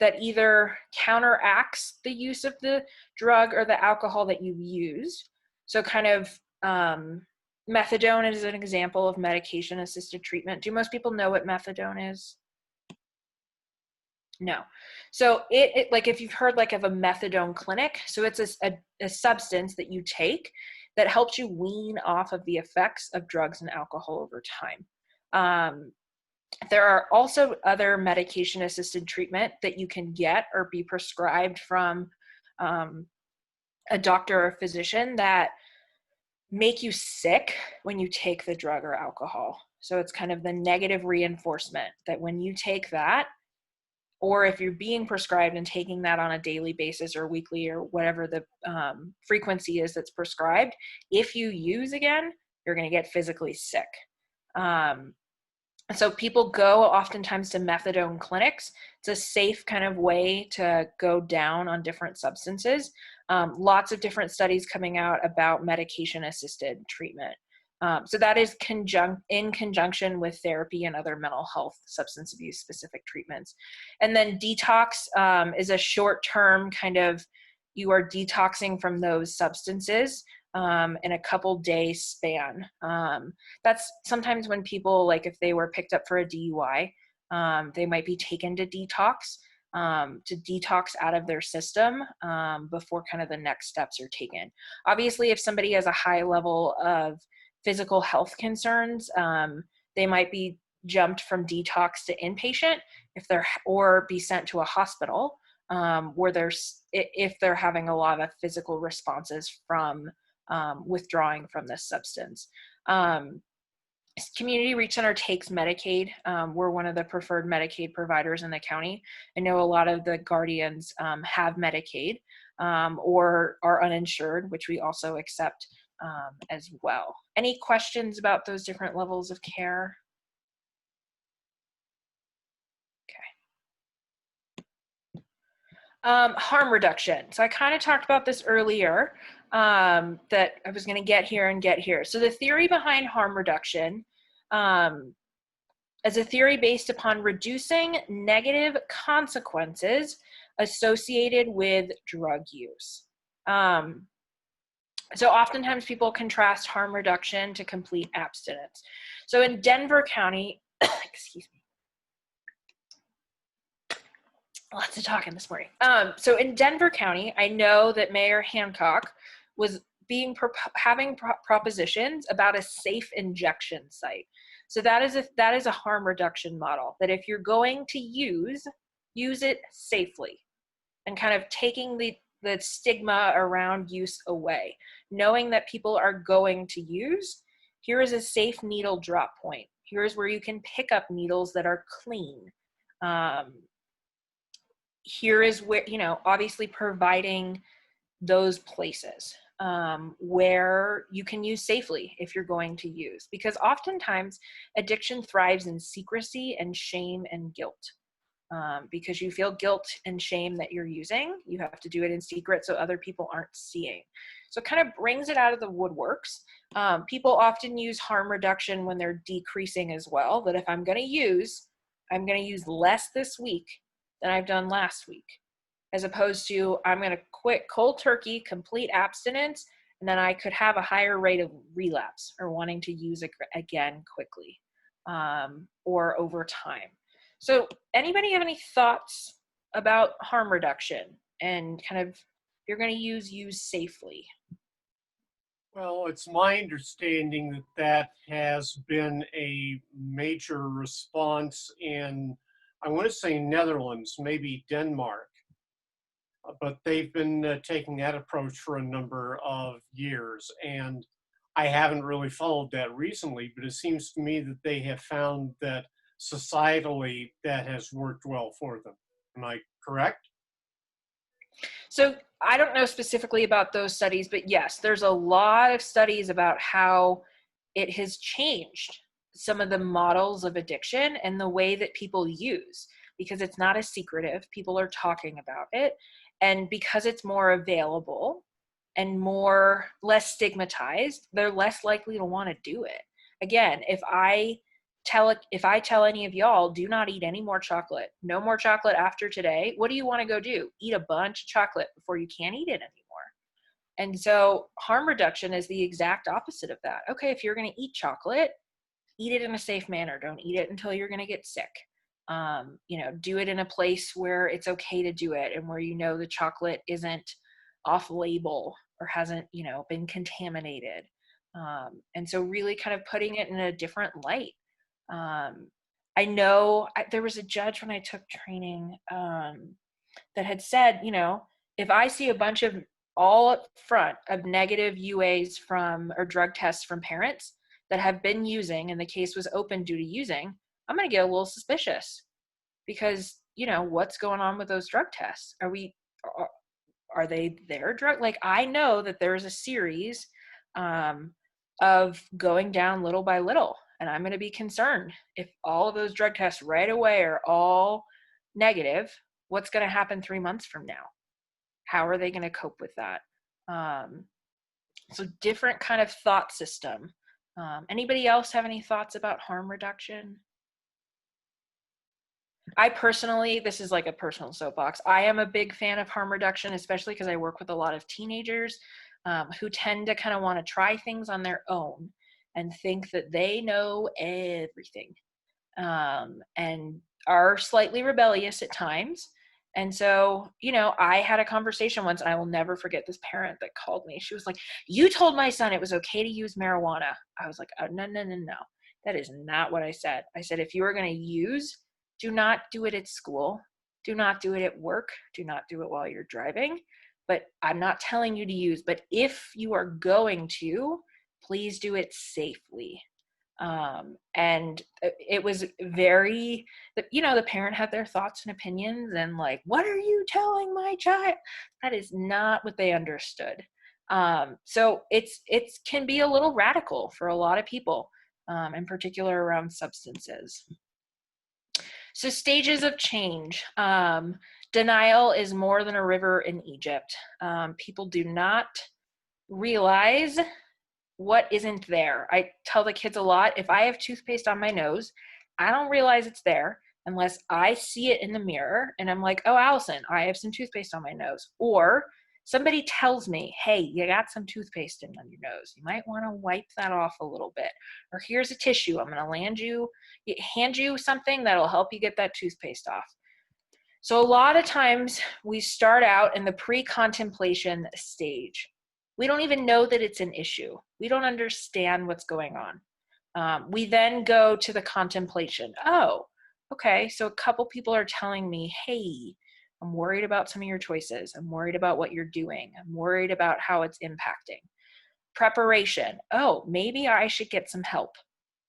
that either counteracts the use of the drug or the alcohol that you've used. So kind of methadone is an example of medication-assisted treatment. Do most people know what methadone is? No. So it like if you've heard like of a methadone clinic, so it's a substance that you take that helps you wean off of the effects of drugs and alcohol over time. There are also other medication-assisted treatment that you can get or be prescribed from a doctor or physician that make you sick when you take the drug or alcohol. So it's kind of the negative reinforcement that when you take that, or if you're being prescribed and taking that on a daily basis or weekly or whatever the frequency is that's prescribed, if you use again, you're going to get physically sick. So people go oftentimes to methadone clinics. It's a safe kind of way to go down on different substances. Lots of different studies coming out about medication-assisted treatment. So that is in conjunction with therapy and other mental health, substance abuse specific treatments. And then detox is a short-term kind of, you are detoxing from those substances in a couple day span. That's sometimes when people, like if they were picked up for a DUI, they might be taken to detox out of their system before kind of the next steps are taken. Obviously, if somebody has a high level of physical health concerns, they might be jumped from detox to inpatient or be sent to a hospital where if they're having a lot of physical responses from withdrawing from this substance. Community Reach Center takes Medicaid. We're one of the preferred Medicaid providers in the county. I know a lot of the guardians have Medicaid or are uninsured, which we also accept as well. Any questions about those different levels of care? Okay. Harm reduction. So I kind of talked about this earlier. that I was going to get here. So the theory behind harm reduction is a theory based upon reducing negative consequences associated with drug use. So oftentimes people contrast harm reduction to complete abstinence. So in Denver County, excuse me, lots of talking this morning. So in Denver County, I know that Mayor Hancock was having propositions about a safe injection site. So that is a harm reduction model, that if you're going to use it safely, and kind of taking the stigma around use away, knowing that people are going to use. Here is a safe needle drop point. Here's where you can pick up needles that are clean. Here is where, obviously providing those places where you can use safely if you're going to use, because oftentimes addiction thrives in secrecy and shame and guilt. Because you feel guilt and shame that you're using, you have to do it in secret so other people aren't seeing. So it kind of brings it out of the woodworks. People often use harm reduction when they're decreasing as well, that if I'm going to use less this week than I've done last week, as opposed to I'm going to quit cold turkey, complete abstinence, and then I could have a higher rate of relapse or wanting to use it again quickly or over time. So anybody have any thoughts about harm reduction and kind of, you're going to use safely? Well, it's my understanding that that has been a major response in, I want to say Netherlands, maybe Denmark, but they've been taking that approach for a number of years. And I haven't really followed that recently, but it seems to me that they have found that societally that has worked well for them. Am I correct? So I don't know specifically about those studies, but yes, there's a lot of studies about how it has changed some of the models of addiction and the way that people use, because it's not as secretive. People are talking about it. And because it's more available and less stigmatized, they're less likely to want to do it. Again, if I tell any of y'all, do not eat any more chocolate, no more chocolate after today, what do you want to go do? Eat a bunch of chocolate before you can't eat it anymore. And so harm reduction is the exact opposite of that. Okay, if you're going to eat chocolate, eat it in a safe manner. Don't eat it until you're going to get sick. Do it in a place where it's okay to do it and where the chocolate isn't off label or hasn't, been contaminated. And so really kind of putting it in a different light. I know there was a judge when I took training that had said, if I see a bunch of all up front of negative UAs or drug tests from parents that have been using and the case was open due to using, I'm going to get a little suspicious, because, what's going on with those drug tests? Are they their drug? Like, I know that there's a series of going down little by little. And I'm going to be concerned if all of those drug tests right away are all negative. What's going to happen 3 months from now? How are they going to cope with that? So different kind of thought system. Anybody else have any thoughts about harm reduction? I personally, this is like a personal soapbox, I am a big fan of harm reduction, especially because I work with a lot of teenagers who tend to kind of want to try things on their own and think that they know everything, and are slightly rebellious at times. And so, I had a conversation once, and I will never forget this parent that called me. She was like, "You told my son it was okay to use marijuana." I was like, "Oh, no. That is not what I said. I said, if you are going to use, do not do it at school. Do not do it at work. Do not do it while you're driving. But I'm not telling you to use. But if you are going to, please do it safely." And it was very, the parent had their thoughts and opinions and like, "What are you telling my child?" That is not what they understood. So it can be a little radical for a lot of people, in particular around substances. So stages of change. Denial is more than a river in Egypt. People do not realize what isn't there. I tell the kids a lot, if I have toothpaste on my nose, I don't realize it's there unless I see it in the mirror and I'm like, oh, Allison, I have some toothpaste on my nose. Or somebody tells me, hey, you got some toothpaste in on your nose. You might want to wipe that off a little bit. Or here's a tissue. I'm going to hand you something that'll help you get that toothpaste off. So a lot of times we start out in the pre-contemplation stage. We don't even know that it's an issue. We don't understand what's going on. We then go to the contemplation. Oh, okay, so a couple people are telling me, hey, I'm worried about some of your choices. I'm worried about what you're doing. I'm worried about how it's impacting. Preparation. Oh, maybe I should get some help.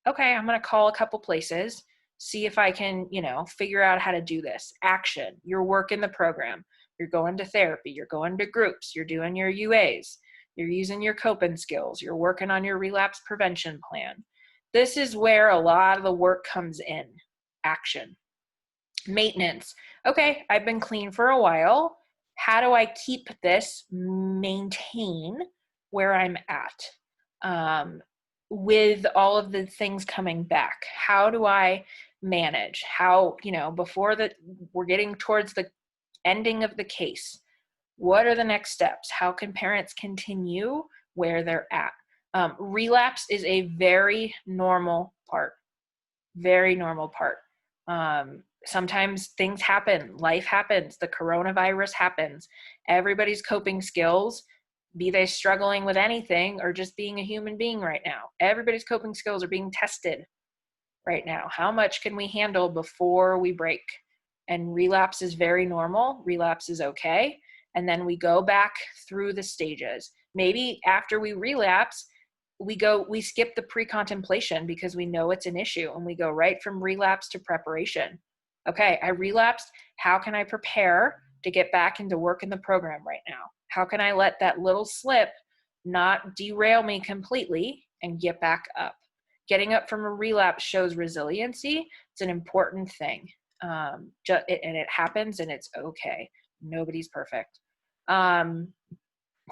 Okay, I'm going to call a couple places, see if I can, figure out how to do this. Action. You're working the program. You're going to therapy. You're going to groups. You're doing your UAs. You're using your coping skills. You're working on your relapse prevention plan. This is where a lot of the work comes in. Action. Maintenance. Okay, I've been clean for a while. How do I keep this, maintain where I'm at? With all of the things coming back, how do I manage? How, before we're getting towards the ending of the case, what are the next steps? How can parents continue where they're at? Relapse is a very normal part. Very normal part. Sometimes things happen, life happens, the coronavirus happens. Everybody's coping skills, be they struggling with anything or just being a human being right now, everybody's coping skills are being tested right now. How much can we handle before we break? And relapse is very normal. Relapse is okay. And then we go back through the stages. Maybe after we relapse, we skip the pre-contemplation because we know it's an issue, and we go right from relapse to preparation. Okay, I relapsed. How can I prepare to get back into work in the program right now? How can I let that little slip not derail me completely and get back up? Getting up from a relapse shows resiliency. It's an important thing. And it happens, and it's okay. Nobody's perfect.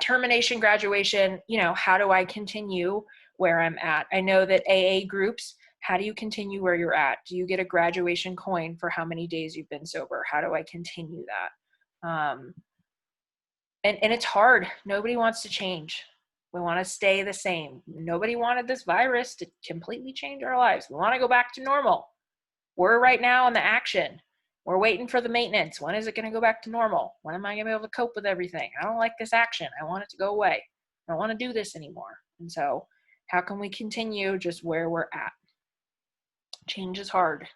Termination, graduation, how do I continue where I'm at? I know that AA groups, how do you continue where you're at? Do you get a graduation coin for how many days you've been sober? How do I continue that? And it's hard. Nobody wants to change. We want to stay the same. Nobody wanted this virus to completely change our lives. We want to go back to normal. We're right now in the action. We're waiting for the maintenance. When is it going to go back to normal? When am I going to be able to cope with everything? I don't like this action. I want it to go away. I don't want to do this anymore. And so how can we continue just where we're at? Change is hard.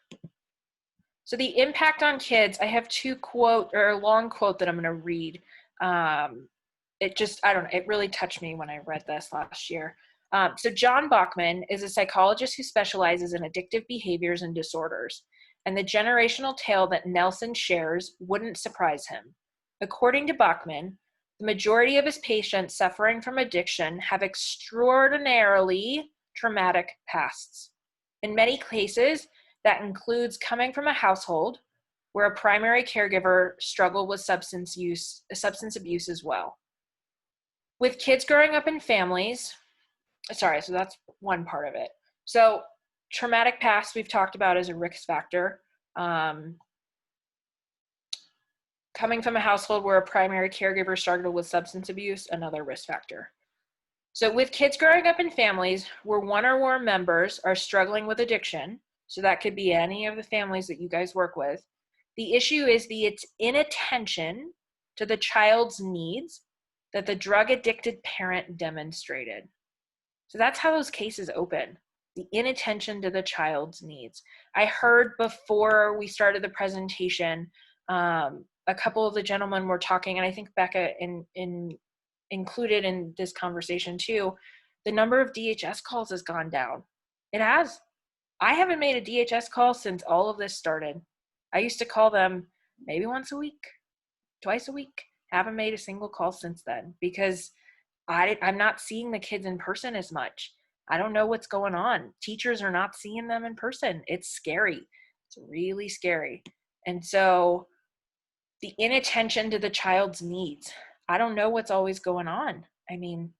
So the impact on kids, I have a long quote that I'm going to read. It really touched me when I read this last year. So John Bachman is a psychologist who specializes in addictive behaviors and disorders. And the generational tale that Nelson shares wouldn't surprise him. According to Bachman, the majority of his patients suffering from addiction have extraordinarily traumatic pasts. In many cases, that includes coming from a household where a primary caregiver struggled with substance abuse as well. With kids growing up in families, so that's one part of it. So traumatic past we've talked about as a risk factor. Coming from a household where a primary caregiver struggled with substance abuse, another risk factor. So with kids growing up in families where one or more members are struggling with addiction, so that could be any of the families that you guys work with, the issue is its inattention to the child's needs that the drug-addicted parent demonstrated. So that's how those cases open. The inattention to the child's needs. I heard before we started the presentation, a couple of the gentlemen were talking, and I think Becca included in this conversation too, the number of DHS calls has gone down. It has. I haven't made a DHS call since all of this started. I used to call them maybe once a week, twice a week. Haven't made a single call since then because I'm not seeing the kids in person as much. I don't know what's going on. Teachers are not seeing them in person. It's scary. It's really scary. And so the inattention to the child's needs. I don't know what's always going on. I mean,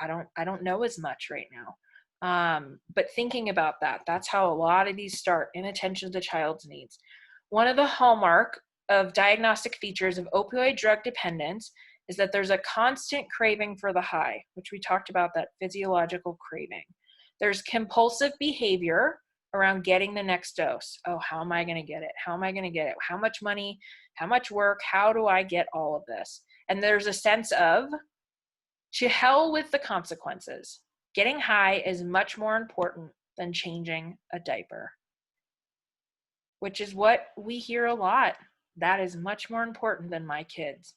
I don't know as much right now. But thinking about that, that's how a lot of these start, inattention to the child's needs. One of the hallmark of diagnostic features of opioid drug dependence is that there's a constant craving for the high, which we talked about, that physiological craving. There's compulsive behavior around getting the next dose. Oh, how am I going to get it? How am I going to get it? How much money? How much work? How do I get all of this? And there's a sense of, to hell with the consequences. Getting high is much more important than changing a diaper, which is what we hear a lot. That is much more important than my kids,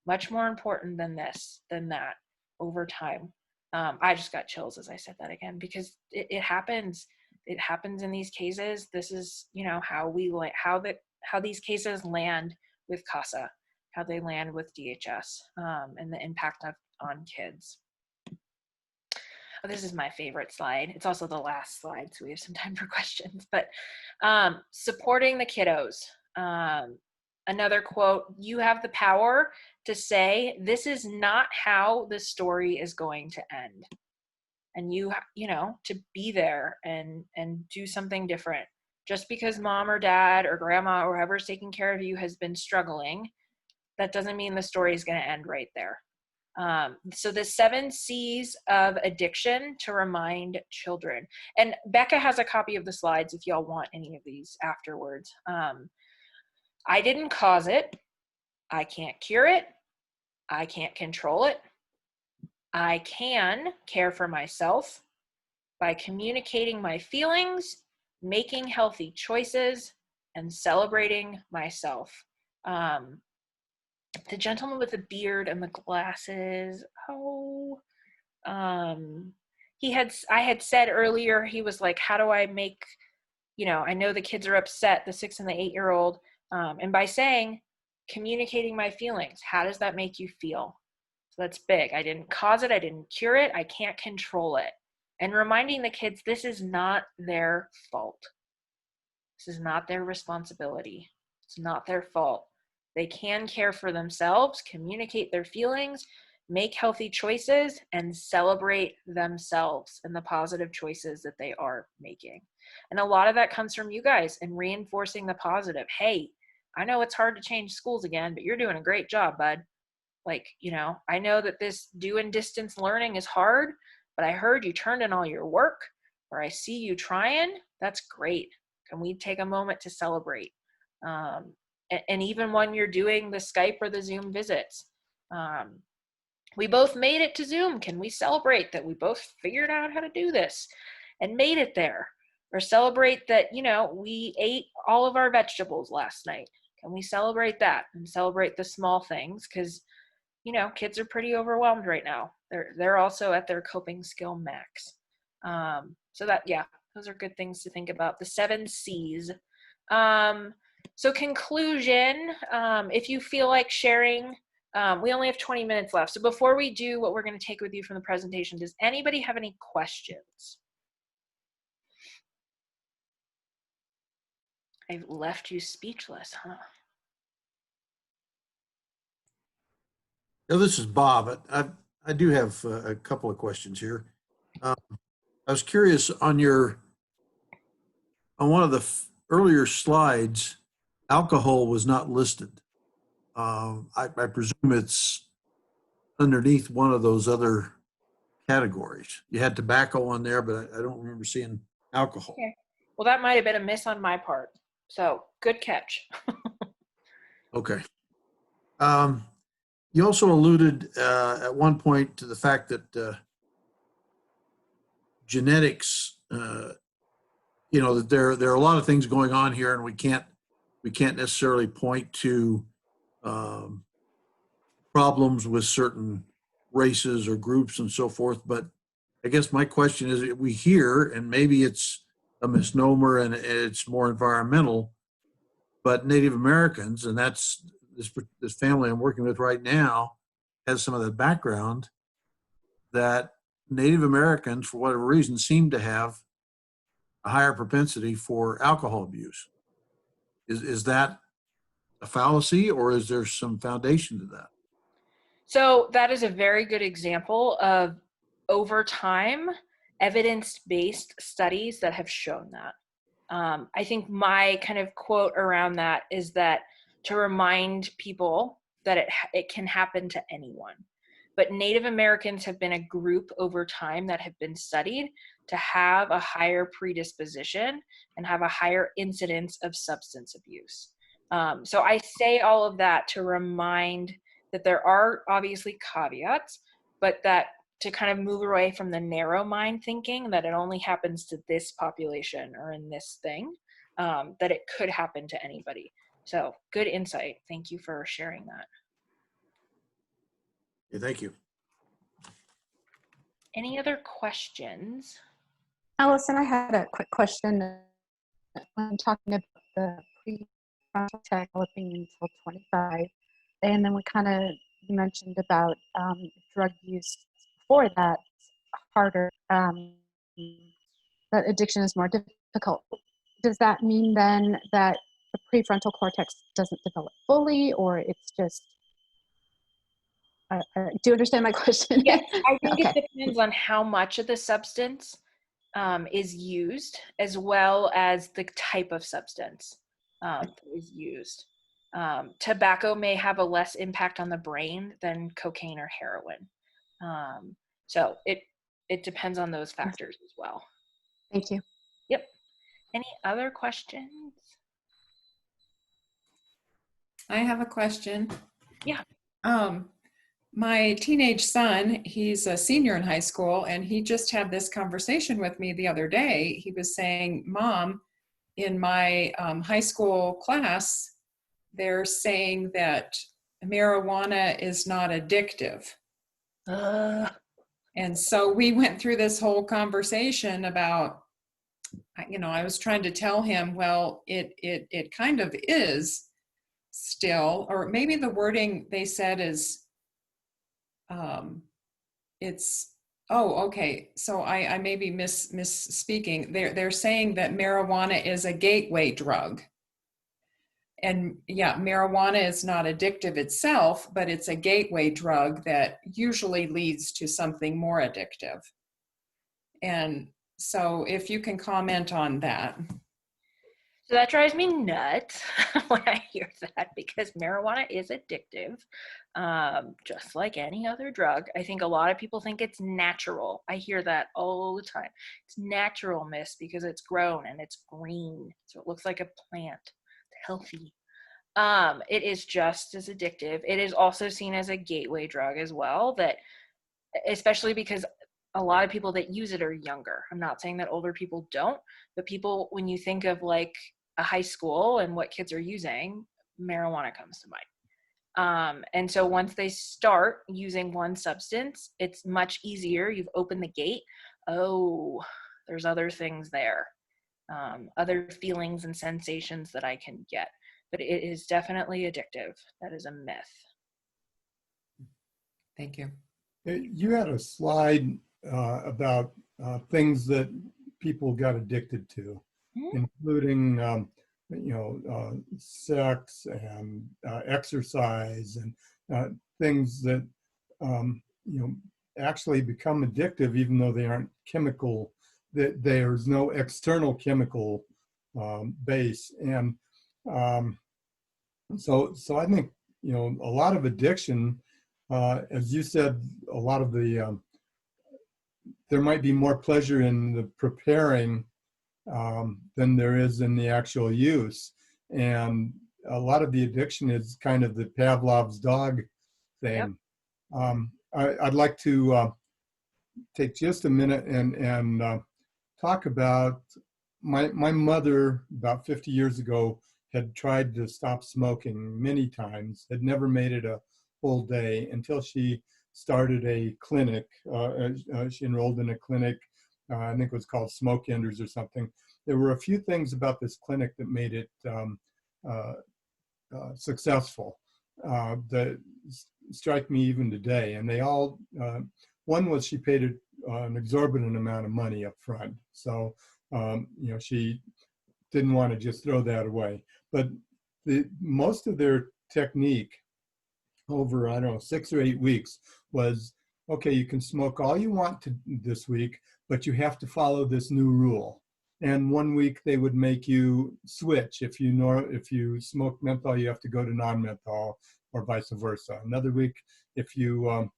much more important than this, than that over time. I just got chills as I said that again, because it happens. It happens in these cases. This is, you know, how these cases land with CASA, how they land with DHS, and the impact on kids. Oh, this is my favorite slide. It's also the last slide, so we have some time for questions. But supporting the kiddos. Another quote, you have the power to say, this is not how the story is going to end. And you know, to be there and do something different. Just because mom or dad or grandma or whoever's taking care of you has been struggling, that doesn't mean the story is going to end right there. So the 7 C's of addiction to remind children. And Becca has a copy of the slides if y'all want any of these afterwards. I didn't cause it. I can't cure it. I can't control it. I can care for myself by communicating my feelings, making healthy choices, and celebrating myself. The gentleman with the beard and the glasses, I had said earlier, he was like, how do I make, you know, I know the kids are upset, the 6 and the 8-year-old, and by saying, communicating my feelings, how does that make you feel? So that's big. I didn't cause it, I didn't cure it, I can't control it. And reminding the kids, this is not their fault. This is not their responsibility. It's not their fault. They can care for themselves, communicate their feelings, make healthy choices, and celebrate themselves and the positive choices that they are making. And a lot of that comes from you guys and reinforcing the positive. Hey, I know it's hard to change schools again, but you're doing a great job, bud. Like, you know, I know that this doing distance learning is hard, but I heard you turned in all your work, or I see you trying. That's great. Can we take a moment to celebrate? And even when you're doing the Skype or the Zoom visits, we both made it to Zoom. Can we celebrate that we both figured out how to do this and made it there? Or celebrate that, you know, we ate all of our vegetables last night. Can we celebrate that and celebrate the small things? Because, you know, kids are pretty overwhelmed right now. They're also at their coping skill max. So that, yeah, those are good things to think about. The 7 C's. So conclusion, if you feel like sharing, we only have 20 minutes left. So before we do what we're going to take with you from the presentation, does anybody have any questions? I've left you speechless, huh? Now, this is Bob. I do have a couple of questions here. I was curious on one of the earlier slides, alcohol was not listed. I presume it's underneath one of those other categories. You had tobacco on there, but I don't remember seeing alcohol. Okay. Well, that might have been a miss on my part. So good catch. Okay. You also alluded at one point to the fact that genetics, you know, that there are a lot of things going on here, and we can't necessarily point to problems with certain races or groups and so forth. But I guess my question is, we hear, and maybe it's a misnomer and it's more environmental, but Native Americans, and that's this family I'm working with right now, has some of that background, that Native Americans, for whatever reason, seem to have a higher propensity for alcohol abuse. Is that a fallacy, or is there some foundation to that? So that is a very good example of, over time, evidence-based studies that have shown that. I think my kind of quote around that is that to remind people that it can happen to anyone. But Native Americans have been a group over time that have been studied to have a higher predisposition and have a higher incidence of substance abuse. So I say all of that to remind that there are obviously caveats, but that to kind of move away from the narrow mind thinking that it only happens to this population or in this thing, that it could happen to anybody. So good insight. Thank you for sharing that. Yeah, thank you. Any other questions? Allison, I had a quick question. When talking about the prefrontal cortex developing until 25, and then you mentioned about drug use before that, harder, that addiction is more difficult. Does that mean then that the prefrontal cortex doesn't develop fully, or it's just, do you understand my question? Yes, I think Okay. it depends on how much of the substance is used, as well as the type of substance that is used. Tobacco may have a less impact on the brain than cocaine or heroin. So it depends on those factors as well. Thank you. Yep. Any other questions? I have a question. Yeah. My teenage son, he's a senior in high school, and he just had this conversation with me the other day. He was saying, Mom, in my high school class, they're saying that marijuana is not addictive. And so we went through this whole conversation about, I was trying to tell him, well, it kind of is still, or maybe the wording they said is, okay. So I may be misspeaking. They're saying that marijuana is a gateway drug. And yeah, marijuana is not addictive itself, but it's a gateway drug that usually leads to something more addictive. And so if you can comment on that. So that drives me nuts when I hear that, because marijuana is addictive, just like any other drug. I think a lot of people think it's natural. I hear that all the time. It's natural, miss, because it's grown and it's green, so it looks like a plant. It's healthy. It is just as addictive. It is also seen as a gateway drug as well, that especially because a lot of people that use it are younger. I'm not saying that older people don't, but people, when you think of like a high school and what kids are using, marijuana comes to mind. And so once they start using one substance, it's much easier. You've opened the gate. Oh, there's other things there, other feelings and sensations that I can get. But it is definitely addictive. That is a myth. Thank you. You had a slide about things that people got addicted to, including sex and exercise and things that actually become addictive, even though they aren't chemical. That there's no external chemical base, and so I think a lot of addiction, as you said, a lot of the there might be more pleasure in the preparing than there is in the actual use. And a lot of the addiction is kind of the Pavlov's dog thing. Yep. I'd like to take just a minute and talk about my mother about 50 years ago had tried to stop smoking many times, had never made it a whole day until she started a clinic. She enrolled in a clinic, I think it was called Smoke Enders or something. There were a few things about this clinic that made it successful that strike me even today. And they all, one was she paid an exorbitant amount of money up front. So, she didn't want to just throw that away. But most of their technique over, I don't know, 6 or 8 weeks was, okay, you can smoke all you want this week, but you have to follow this new rule. And 1 week they would make you switch. If you smoke menthol, you have to go to non-menthol, or vice versa. Another week, if you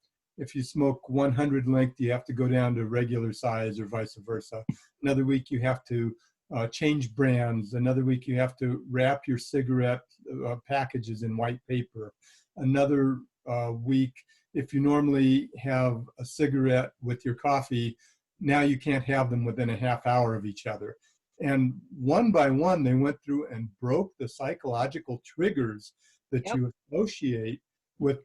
smoke 100 length, you have to go down to regular size, or vice versa. Another week you have to change brands. Another week you have to wrap your cigarette packages in white paper. Another week, if you normally have a cigarette with your coffee, now you can't have them within a half hour of each other. And one by one, they went through and broke the psychological triggers that you associate with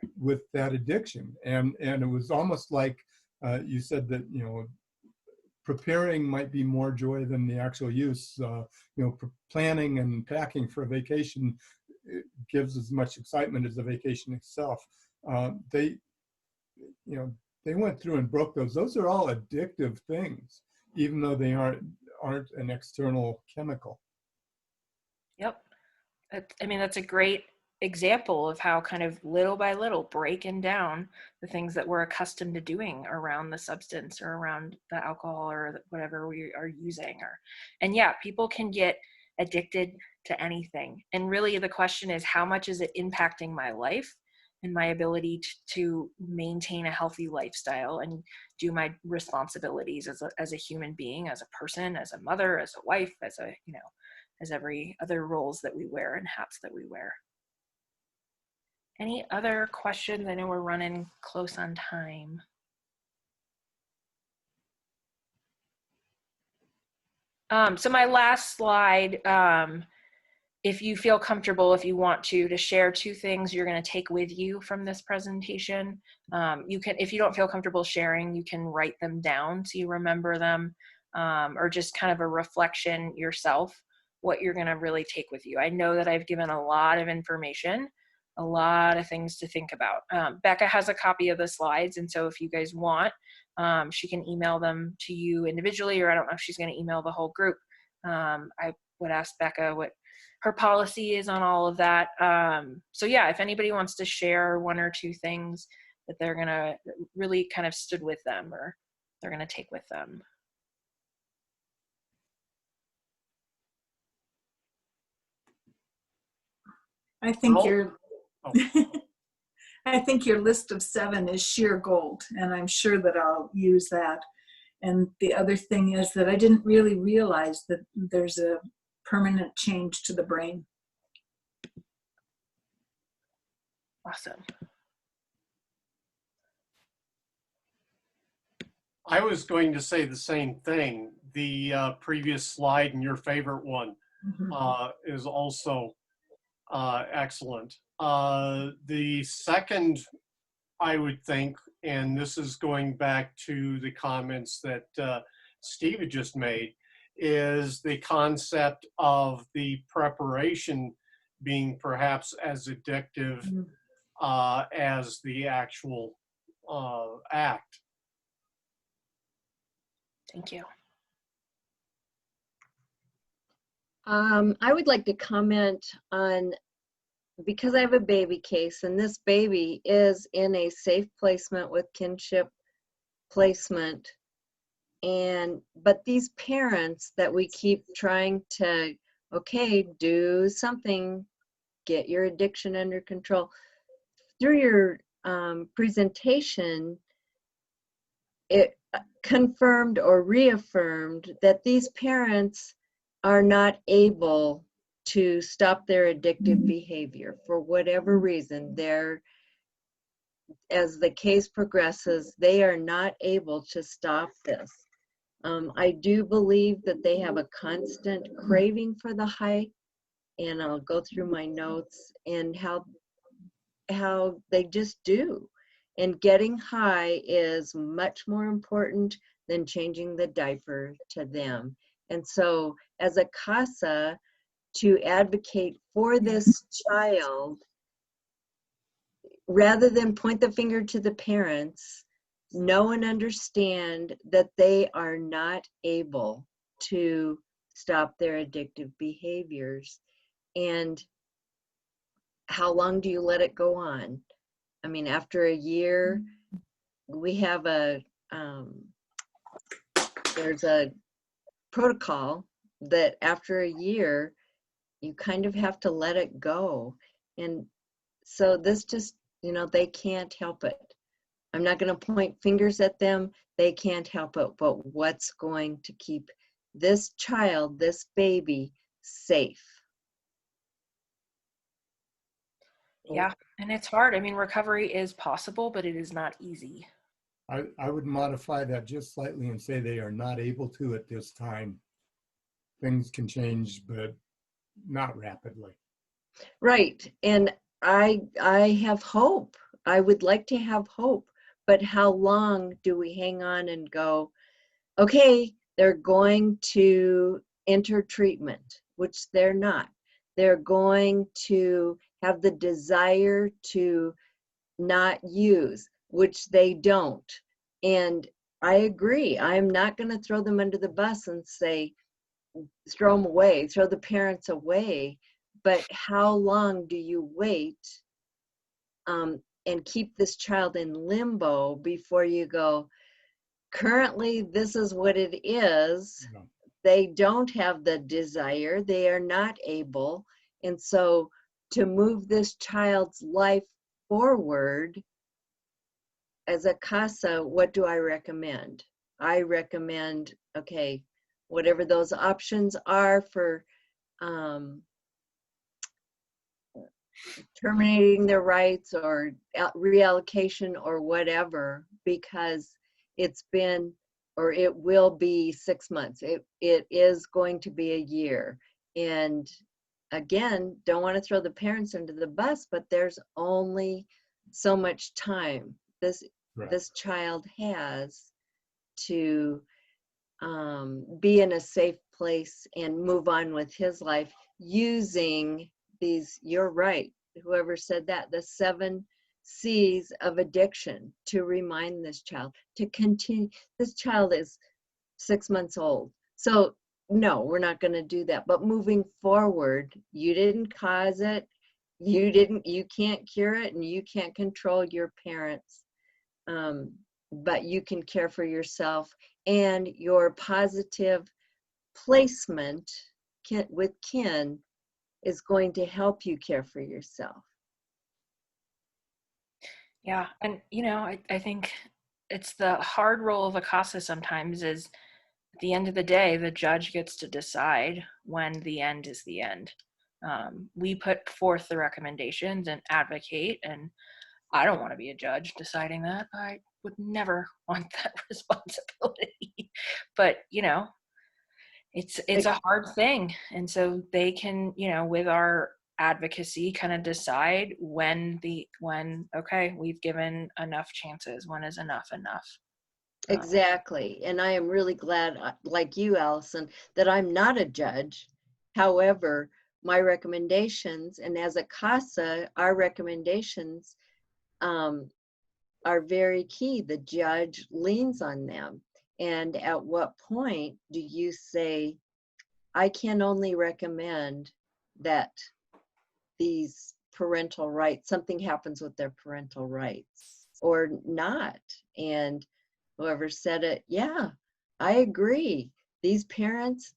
that addiction. And it was almost like you said that, preparing might be more joy than the actual use. Planning and packing for a vacation gives as much excitement as the vacation itself. They went through and broke those. Those are all addictive things, even though they aren't an external chemical. Yep. That's a great example of how kind of little by little breaking down the things that we're accustomed to doing around the substance or around the alcohol or whatever we are using. And yeah, people can get addicted to anything. And really the question is, how much is it impacting my life and my ability to maintain a healthy lifestyle and do my responsibilities as a human being, as a person, as a mother, as a wife, as every other roles that we wear and hats that we wear. Any other questions? I know we're running close on time. So my last slide, if you feel comfortable, if you want to share 2 things you're going to take with you from this presentation, you can, if you don't feel comfortable sharing, you can write them down so you remember them, or just kind of a reflection yourself, what you're going to really take with you. I know that I've given a lot of information, a lot of things to think about. Becca has a copy of the slides, and so if you guys want, she can email them to you individually, or I don't know if she's going to email the whole group. I would ask Becca what her policy is on all of that. So yeah, if anybody wants to share 1 or 2 things that they're going to really kind of stood with them or they're going to take with them. I think I think your list of 7 is sheer gold, and I'm sure that I'll use that. And the other thing is that I didn't really realize that there's a permanent change to the brain. Awesome. I was going to say the same thing. The previous slide and your favorite one is also excellent. The second, I would think, and this is going back to the comments that Steve had just made, is the concept of the preparation being perhaps as addictive as the actual act. Thank you. I would like to comment on, because I have a baby case, and this baby is in a safe placement with kinship placement. But these parents that we keep trying to, okay, do something, get your addiction under control. Through your presentation, it confirmed or reaffirmed that these parents are not able to stop their addictive behavior for whatever reason. As the case progresses, they are not able to stop this. I do believe that they have a constant craving for the high, and I'll go through my notes and how they just do. And getting high is much more important than changing the diaper to them. And so as a CASA, to advocate for this child, rather than point the finger to the parents, know and understand that they are not able to stop their addictive behaviors. And how long do you let it go on? I mean, after a year, we have there's a protocol that after a year, you kind of have to let it go. And so this just, they can't help it. I'm not going to point fingers at them. They can't help it. But what's going to keep this child, this baby, safe? Yeah, and it's hard. I mean, recovery is possible, but it is not easy. I would modify that just slightly and say they are not able to at this time. Things can change, but not rapidly. Right. And I have hope. I would like to have hope. But how long do we hang on and go, okay, they're going to enter treatment, which they're not. They're going to have the desire to not use, which they don't. And I agree. I'm not going to throw them under the bus and say, throw them away, throw the parents away. But how long do you wait and keep this child in limbo before you go, currently, this is what it is. No. They don't have the desire. They are not able. And so to move this child's life forward, as a CASA, what do I recommend? I recommend, okay, whatever those options are for terminating their rights or reallocation or whatever, because it's been, or it will be 6 months. It is going to be a year. And again, don't want to throw the parents under the bus, but there's only so much time this child has to be in a safe place and move on with his life using these, you're right, whoever said that, the 7 C's of addiction, to remind this child to continue. This child is 6 months old. So no, we're not going to do that. But moving forward, you didn't cause it. You can't cure it, and you can't control your parents. But you can care for yourself, and your positive placement with kin is going to help you care for yourself. Yeah, and I think it's the hard role of a CASA sometimes is at the end of the day, the judge gets to decide when the end is the end. We put forth the recommendations and advocate, and I don't want to be a judge deciding that. I would never want that responsibility. But, it's a hard thing. And so they can, with our advocacy, kind of decide when okay, we've given enough chances. When is enough enough? Exactly. And I am really glad, like you, Allison, that I'm not a judge. However, my recommendations, and as a CASA, our recommendations are very key. The judge leans on them. And at what point do you say, I can only recommend that these parental rights, something happens with their parental rights or not? And whoever said it, yeah, I agree. These parents,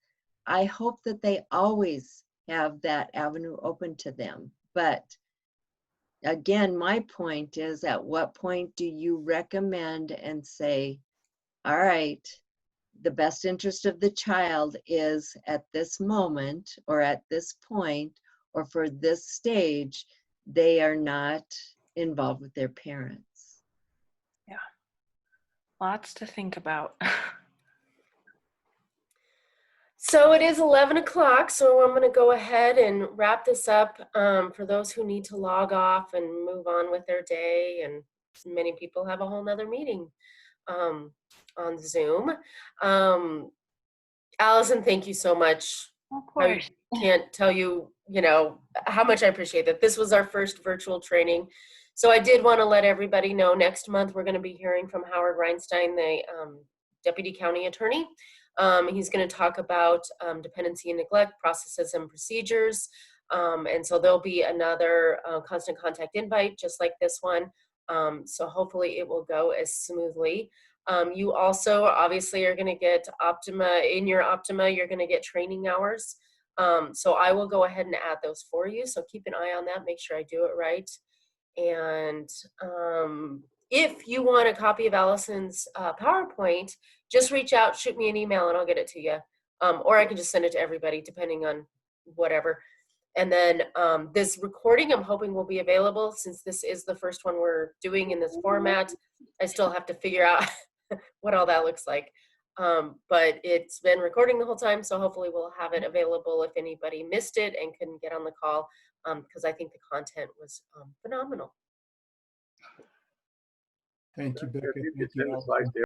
I hope that they always have that avenue open to them. But again, my point is, at what point do you recommend and say, all right, the best interest of the child is at this moment or at this point or for this stage, they are not involved with their parents. Yeah. Lots to think about. So it is 11 o'clock, so I'm going to go ahead and wrap this up for those who need to log off and move on with their day. And many people have a whole nother meeting on Zoom. Allison, thank you so much. Of course. I can't tell you, how much I appreciate that. This was our first virtual training. So I did want to let everybody know next month we're going to be hearing from Howard Reinstein, the Deputy County Attorney. He's going to talk about dependency and neglect processes and procedures. And so there'll be another constant contact invite, just like this one, So hopefully it will go as smoothly. You also obviously are going to get Optima. In your Optima, you're going to get training hours. So I will go ahead and add those for you. So keep an eye on that. Make sure I do it right. And if you want a copy of Allison's PowerPoint, just reach out, shoot me an email, and I'll get it to you. Or I can just send it to everybody, depending on whatever. And then this recording, I'm hoping will be available since this is the first one we're doing in this format. I still have to figure out what all that looks like. But it's been recording the whole time, so hopefully we'll have it available if anybody missed it and couldn't get on the call, because I think the content was phenomenal. Thank you, Becca. If you could Thank you send the all. slides to